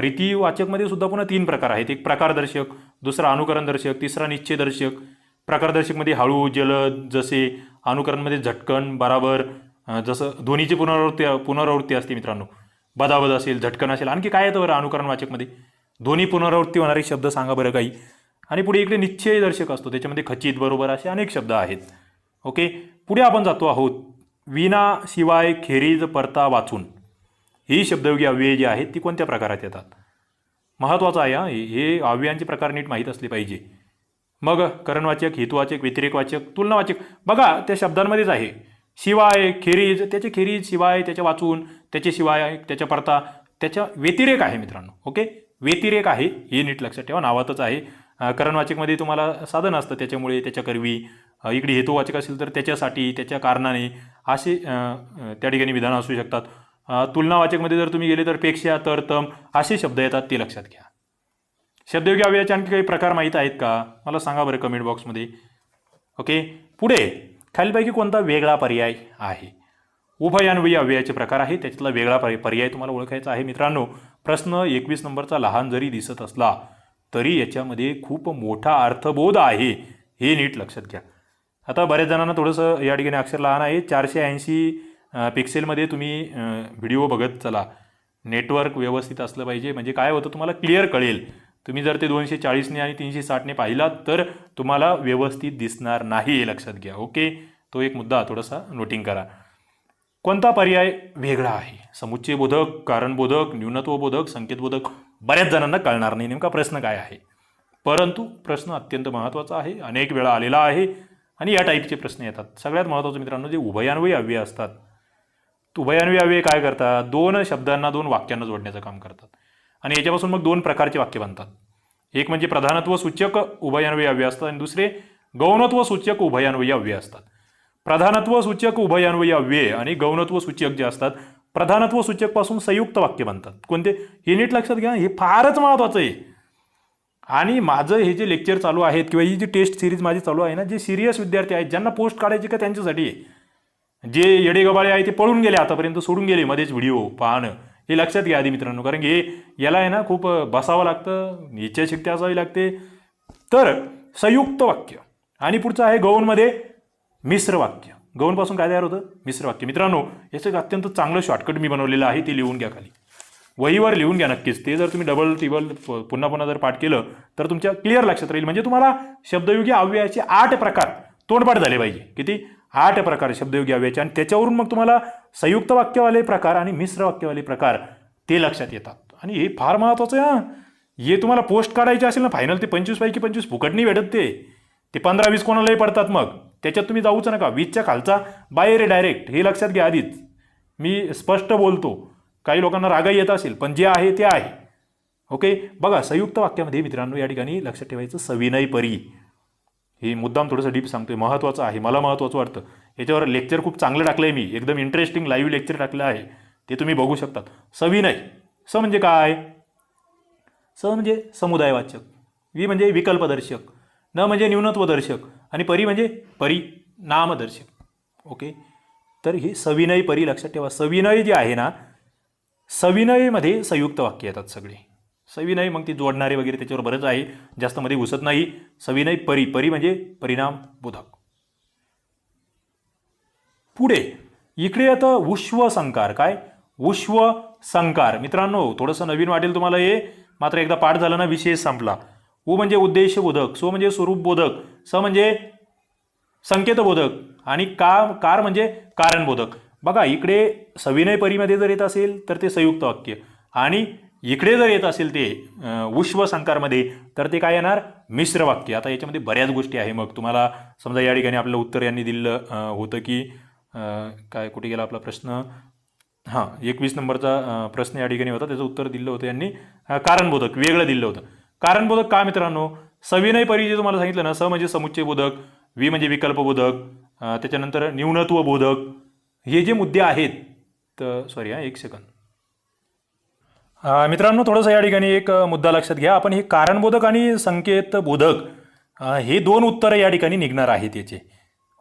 S1: रीतिवाचकमध्ये सुद्धा पुन्हा 3 प्रकार आहेत. एक प्रकारदर्शक, दुसरा अनुकरणदर्शक, तिसरा निश्चयदर्शक. प्रकारदर्शकमध्ये हळू, जलद जसे, अनुकरणमध्ये झटकन, बराबर, जसं ध्वनीची पुनरावृत्ती असते मित्रांनो. बदाबद असेल, झटकन असेल. आणखी काय येतं बरं अनुकरणवाचकमध्ये? ध्वनी पुनरावृत्ती होणारे शब्द सांगा बरं काही. आणि पुढे इकडे निश्चयदर्शक असतो, त्याच्यामध्ये खचित, बरोबर असे अनेक शब्द आहेत. ओके, पुढे आपण जातो आहोत. विना, शिवाय, खेरीज, परता, वाचून ही शब्दयोगी अव्यये जी आहेत ती कोणत्या प्रकारात येतात? महत्त्वाचं आहे हे अव्ययांचे प्रकार नीट माहीत असले पाहिजे. मग करणवाचक, हेतुवाचक, व्यतिरेकवाचक, तुलनावाचक बघा त्या शब्दांमध्येच आहे. शिवाय, खेरीज, त्याचे खेरीज, शिवाय त्याच्या वाचून, त्याचे शिवाय, त्याच्या परता, त्याच्या व्यतिरेक आहे मित्रांनो. ओके, व्यतिरेक आहे हे नीट लक्षात ठेवा, नावातच आहे. करणवाचकमध्ये तुम्हाला साधन असतं, त्याच्यामुळे, त्याच्या करवी. इकडे हेतुवाचक असेल तर त्याच्यासाठी, त्याच्या कारणाने असे त्या ठिकाणी विधानं असू शकतात. तुलनावाचकमध्ये जर तुम्ही गेले तर पेक्षा, तर, तम असे शब्द येतात, ते लक्षात घ्या. शब्दयोगी अव्ययाचे आणखी काही प्रकार माहीत आहेत का मला सांगा बरं कमेंट बॉक्समध्ये. ओके, पुढे खालीलपैकी कोणता वेगळा पर्याय आहे? उभयान्वयी अव्ययाचे प्रकार आहे, त्याच्यातला वेगळा पर्याय तुम्हाला ओळखायचा आहे मित्रांनो. प्रश्न 21 नंबरचा लहान जरी दिसत असला तरी याच्यामध्ये खूप मोठा अर्थबोध आहे, हे नीट लक्षात घ्या. आता बऱ्याच जणांना थोडंसं या ठिकाणी अक्षर लहान आहे. 480 पिक्सेलमध्ये तुम्ही व्हिडिओ बघत चला. नेटवर्क व्यवस्थित असलं पाहिजे, म्हणजे काय होतं तुम्हाला क्लिअर कळेल. तुम्ही जर ते 240ने आणि 360ने पाहिलात तर तुम्हाला व्यवस्थित दिसणार नाही, हे लक्षात घ्या. ओके, तो एक मुद्दा थोडासा नोटिंग करा. कोणता पर्याय वेगळा आहे? समुच्चयबोधक, कारणबोधक, न्यूनत्वबोधक, संकेतबोधक. बऱ्याच जणांना कळणार नाही नेमका प्रश्न काय आहे, परंतु प्रश्न अत्यंत महत्त्वाचा आहे, अनेक वेळा आलेला आहे आणि या टाईपचे प्रश्न येतात. सगळ्यात महत्त्वाचं मित्रांनो जे उभयान्वयी अव्यय असतात, उभयान्वयी अव्यय काय करतात? 2 शब्दांना 2 वाक्यांना जोडण्याचं काम करतात आणि याच्यापासून मग 2 प्रकारचे वाक्य बनतात. एक म्हणजे प्रधानत्व सूचक उभयान्वयी अव्यय असतात आणि दुसरे गौणत्व सूचक उभयान्वयी अव्यय असतात. प्रधानत्व सूचक उभयान्वयी अव्यय आणि गौणत्व सूचक जे असतात, प्रधानत्व सूचक पासून संयुक्त वाक्य बनतात. कोणते? हे नीट लक्षात घ्या, हे फारच महत्त्वाचं आहे. आणि माझं हे जे लेक्चर चालू आहेत किंवा ही जी टेस्ट सिरीज माझी चालू आहे ना, जे सिरियस विद्यार्थी आहेत ज्यांना पोस्ट काढायची का त्यांच्यासाठी आहे. जे येडेगबाळे आहे ते पळून गेले, आतापर्यंत सोडून गेले मध्येच व्हिडिओ पाहणं, हे लक्षात घ्या आधी मित्रांनो. कारण की याला आहे ना खूप बसावं लागतं, इच्छाशक्ती असावी लागते. तर संयुक्त वाक्य आणि पुढचं आहे गौणमध्ये मिश्र वाक्य. गौणपासून काय तयार होतं? मिश्र वाक्य. मित्रांनो, याचं एक अत्यंत चांगलं शॉर्टकट मी बनवलेलं आहे, ते लिहून घ्या खाली. वहीवर लिहून घ्या नक्कीच. ते जर तुम्ही डबल टिबल पुन्हा पुन्हा जर पाठ केलं तर तुमच्या क्लिअर लक्षात राहील. म्हणजे तुम्हाला शब्दयोगी अव्ययाचे 8 प्रकार तोंडपाठ झाले पाहिजे. किती? 8 प्रकार शब्दयोगी अव्ययाचे. आणि त्याच्यावरून मग तुम्हाला संयुक्त वाक्यवाले प्रकार आणि मिश्र वाक्यवाले प्रकार ते लक्षात येतात. आणि हे फार महत्वाचं आहे. हे तुम्हाला पोस्ट काढायचे असेल ना फायनल, ते 25 पैकी 25 फुकट नाही भेटत. ते 15-20 कोणालाही पडतात. मग त्याच्यात तुम्ही जाऊच नका. 20च्या खालचा बाहेर डायरेक्ट, हे लक्षात घ्या आधीच. मी स्पष्ट बोलतो, काही लोकांना रागही येत असेल, पण जे आहे ते आहे. ओके. बघा, संयुक्त वाक्यामध्ये मित्रांनो या ठिकाणी लक्षात ठेवायचं सविनय परी. हे मुद्दाम थोडंसं डीप सांगतोय, महत्त्वाचं आहे, मला महत्त्वाचं वाटतं. याच्यावर लेक्चर खूप चांगलं टाकलं आहे मी, एकदम इंटरेस्टिंग लाईव्ह लेक्चर टाकलं आहे, ते तुम्ही बघू शकतात. सविनय. स म्हणजे काय? स म्हणजे समुदायवाचक, वि म्हणजे विकल्पदर्शक, न म्हणजे न्यूनत्वदर्शक, आणि परी म्हणजे परिणामदर्शक. ओके. तर ही सविनय परी लक्षात ठेवा. सविनय जे आहे ना, सविनयमध्ये संयुक्त वाक्य येतात सगळे. सविनय मग ती जोडणारे वगैरे त्याच्यावर बरंच आहे, जास्त मध्ये घुसत नाही. सविनय परी. परी म्हणजे परिणामबोधक. पुढे इकडे आता उश्वसंकार. काय? उश्वसंकार. मित्रांनो, थोडंसं नवीन वाटेल तुम्हाला हे, मात्र एकदा पाठ झाला ना विषय संपला. उ म्हणजे उद्देशबोधक, सो म्हणजे स्वरूपबोधक, स म्हणजे संकेतबोधक, आणि कार म्हणजे कारणबोधक. बघा, इकडे सविनय परीमध्ये जर येत असेल तर ते संयुक्त वाक्य, आणि इकडे जर येत असेल ते उश्वसंकारमध्ये तर ते काय येणार? मिश्र वाक्य. आता याच्यामध्ये बऱ्याच गोष्टी आहे. मग तुम्हाला समजा या ठिकाणी आपलं उत्तर यांनी दिलं होतं की काय, कुठे गेला आपला प्रश्न? हां, 21 नंबरचा प्रश्न या ठिकाणी होता, त्याचं उत्तर दिलं होतं यांनी कारणबोधक, वेगळं दिलं होतं. कारणबोधक का मित्रांनो? सविनय परी जे तुम्हाला सांगितलं ना, स म्हणजे समुच्चयबोधक, वि म्हणजे विकल्पबोधक, त्याच्यानंतर न्यूनत्वबोधक, हे जे मुद्दे आहेत. तर सॉरी एक सेकंद मित्रांनो, थोडंसं या ठिकाणी एक मुद्दा लक्षात घ्या. आपण हे कारणबोधक आणि संकेतबोधक हे 2 उत्तरं या ठिकाणी निघणार आहेत याचे.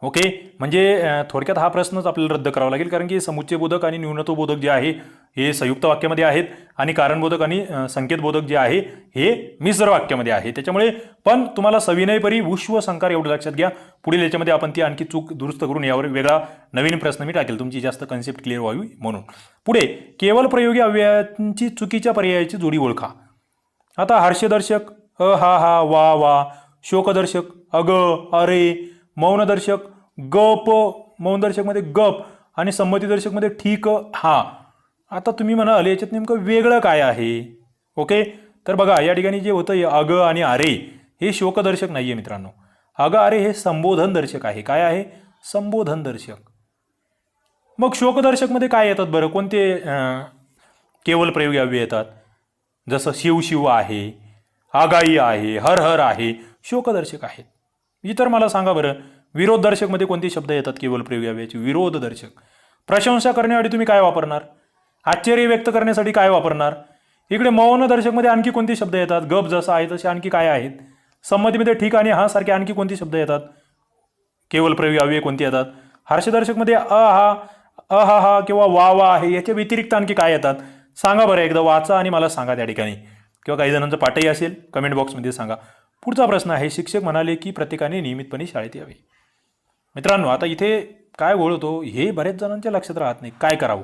S1: ओके. म्हणजे थोडक्यात हा प्रश्नच आपल्याला रद्द करावा लागेल, कारण की समुच्चयबोधक आणि न्यूनत्वबोधक जे आहे हे संयुक्त वाक्यामध्ये आहेत, आणि कारणबोधक आणि संकेतबोधक जे आहे हे मिश्र वाक्यामध्ये आहे. त्याच्यामुळे पण तुम्हाला सविनय परी उश्वसंकार एवढं लक्षात घ्या. पुढील याच्यामध्ये आपण ती आणखी चूक दुरुस्त करून यावर वेगळा नवीन प्रश्न मी टाकेल, तुमची जास्त कन्सेप्ट क्लिअर व्हावी म्हणून. पुढे केवळ प्रयोगी अव्ययांची चुकीच्या पर्यायाची जोडी ओळखा. आता हर्षदर्शक अ हा हा वा वा, शोकदर्शक अग अरे, मौनदर्शक गप, मौनदर्शकमध्ये गप, आणि संमतीदर्शकमध्ये ठीक हा. आता तुम्ही म्हणाल याच्यात नेमकं वेगळं काय आहे? ओके. तर बघा, या ठिकाणी जे होतं अग आणि अरे हे शोकदर्शक नाही आहे मित्रांनो. अग अरे हे संबोधन दर्शक आहे. काय आहे? संबोधन दर्शक. मग शोकदर्शकमध्ये काय येतात बरं? कोणते केवळ प्रयोगी अव्यय येतात? जसं शिव शिव आहे, आगाई आहे, हर हर आहे, शोकदर्शक आहेत. इतर मला सांगा बरं, विरोधदर्शकमध्ये कोणते शब्द येतात केवळ प्रयोगी अव्ययाचे? विरोधदर्शक. प्रशंसा करण्यासाठी तुम्ही काय वापरणार? आश्चर्य व्यक्त करण्यासाठी काय वापरणार? इकडे मौनदर्शकमध्ये आणखी कोणते शब्द येतात? गप जसं आहे तसे आणखी काय आहेत? संमतीमध्ये ठीक आणि हा सारखे आणखी कोणते शब्द येतात? केवळ प्रयोगी अव्यय कोणते येतात? हर्षदर्शकमध्ये अ हा हा किंवा वा वा आहे, याच्या व्यतिरिक्त आणखी काय येतात? सांगा बरं, एकदा वाचा आणि मला सांगा त्या ठिकाणी, किंवा काही जणांचं पाठही असेल कमेंट बॉक्समध्ये सांगा. पुढचा प्रश्न आहे, शिक्षक म्हणाले की प्रत्येकाने नियमितपणे शाळेत यावे. मित्रांनो, आता इथे काय गोळ होतो हे बऱ्याच जणांच्या लक्षात राहत नाही. काय करावं?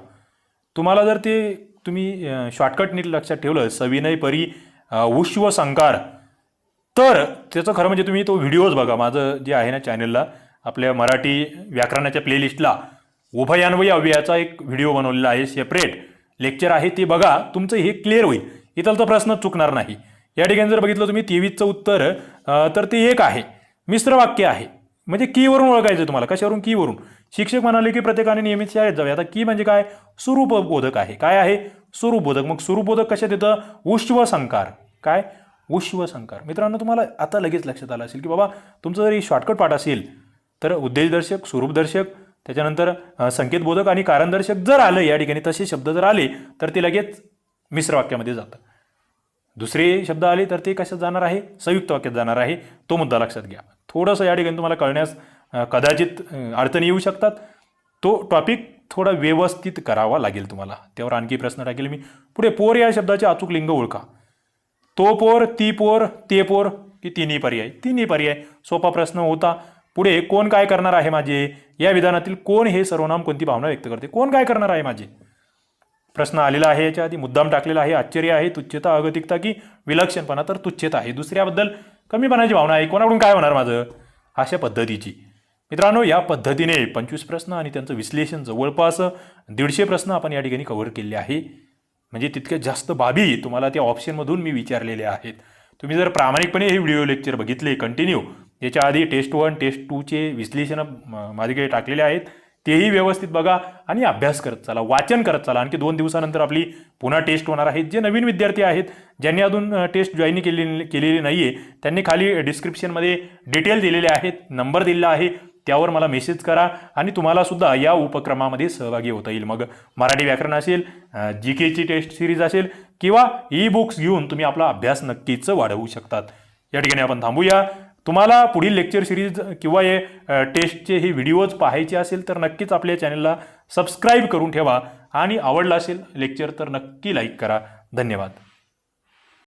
S1: तुम्हाला जर ते तुम्ही शॉर्टकट नीट लक्षात ठेवलं, सविनय परी उश्वसंकार, तर त्याचं खरं म्हणजे तुम्ही तो व्हिडिओज बघा. माझं जे आहे ना चॅनलला, आपल्या मराठी व्याकरणाच्या प्लेलिस्टला उभयान्वयी अव्ययाचा एक व्हिडिओ बनवलेला आहे, सेपरेट लेक्चर आहे, ते बघा. तुमचं हे क्लिअर होईल, इथलचा प्रश्न चुकणार नाही. या ठिकाणी जर बघितलं तुम्ही 23चं उत्तर, तर ते एक आहे, मिश्र वाक्य आहे. म्हणजे कीवरून ओळखायचं तुम्हाला. कशावरून? कीवरून. शिक्षक म्हणाले की प्रत्येकाने नियमित शाळेत जावे. आता की म्हणजे काय? स्वरूपबोधक आहे. काय आहे? स्वरूपबोधक. मग स्वरूपबोधक कशात येतं? उश्वसंकार. काय? उश्वसंकार. मित्रांनो, तुम्हाला आता लगेच लक्षात आलं असेल की बाबा तुमचं जर शॉर्टकट पाठ असेल तर उद्देशदर्शक, स्वरूपदर्शक, त्याच्यानंतर संकेतबोधक आणि कारणदर्शक जर आलं या ठिकाणी, तसे शब्द जर आले तर ते लगेच मिश्र वाक्यामध्ये जातं. दुसरे शब्द आले तर ते कशात जाणार आहे? संयुक्त वाक्यात जाणार आहे. तो मुद्दा लक्षात घ्या. थोडंसं या ठिकाणी तुम्हाला कळण्यास कदाचित अडचणी येऊ शकतात. तो टॉपिक थोडा व्यवस्थित करावा लागेल तुम्हाला. त्यावर आणखी प्रश्न टाकेल मी. पुढे पोर या शब्दाचे अचूक लिंग ओळखा. तो पोर, ती पोर, ते पोर की तिन्ही पर्याय? तिन्ही पर्याय. सोपा प्रश्न होता. पुढे कोण काय करणार आहे माझे, या विधानातील कोण हे सर्वनाम कोणती भावना व्यक्त करते, कोण काय करणार आहे माझे. प्रश्न आलेला आहे, याच्या आधी मुद्दाम टाकलेला आहे. आश्चर्य आहे, तुच्छता, अगतिकता की विलक्षणपणा, तर तुच्छता आहे. दुसऱ्याबद्दल कमीपणाची भावना आहे, कोणाकडून काय होणार माझं, अशा पद्धतीची. मित्रांनो, या पद्धतीने 25 प्रश्न आणि त्यांचं विश्लेषण जवळपास 150 प्रश्न आपण या ठिकाणी कव्हर केले आहे. म्हणजे तितक्या जास्त बाबी तुम्हाला त्या ऑप्शनमधून मी विचारलेल्या आहेत. तुम्ही जर प्रामाणिकपणे हे व्हिडिओ लेक्चर बघितले कंटिन्यू, याच्या आधी टेस्ट 1 टेस्ट 2चे विश्लेषण माझ्याकडे टाकलेले आहेत, तेही व्यवस्थित बघा आणि अभ्यास करत चला, वाचन करत चला. आणखी 2 दिवसानंतर आपली पुन्हा टेस्ट होणार आहे. जे नवीन विद्यार्थी आहेत, ज्यांनी अजून टेस्ट जॉईन केलेली नाही आहे, त्यांनी खाली डिस्क्रिप्शनमध्ये डिटेल दिलेले आहेत, नंबर दिलेला आहे, त्यावर मला मेसेज करा आणि तुम्हाला सुद्धा या उपक्रमामध्ये सहभागी होता येईल. मग मराठी व्याकरण असेल, GKची टेस्ट सिरीज असेल किंवा ई बुक्स घेऊन तुम्ही आपला अभ्यास नक्कीच वाढवू शकतात. या ठिकाणी आपण थांबूया. तुम्हाला पुढील लेक्चर सिरीज किंवा हे टेस्टचे हे व्हिडिओज पाहायचे असेल तर नक्कीच आपल्या चॅनलला सबस्क्राईब करून ठेवा आणि आवडला असेल लेक्चर तर नक्की लाईक करा. धन्यवाद.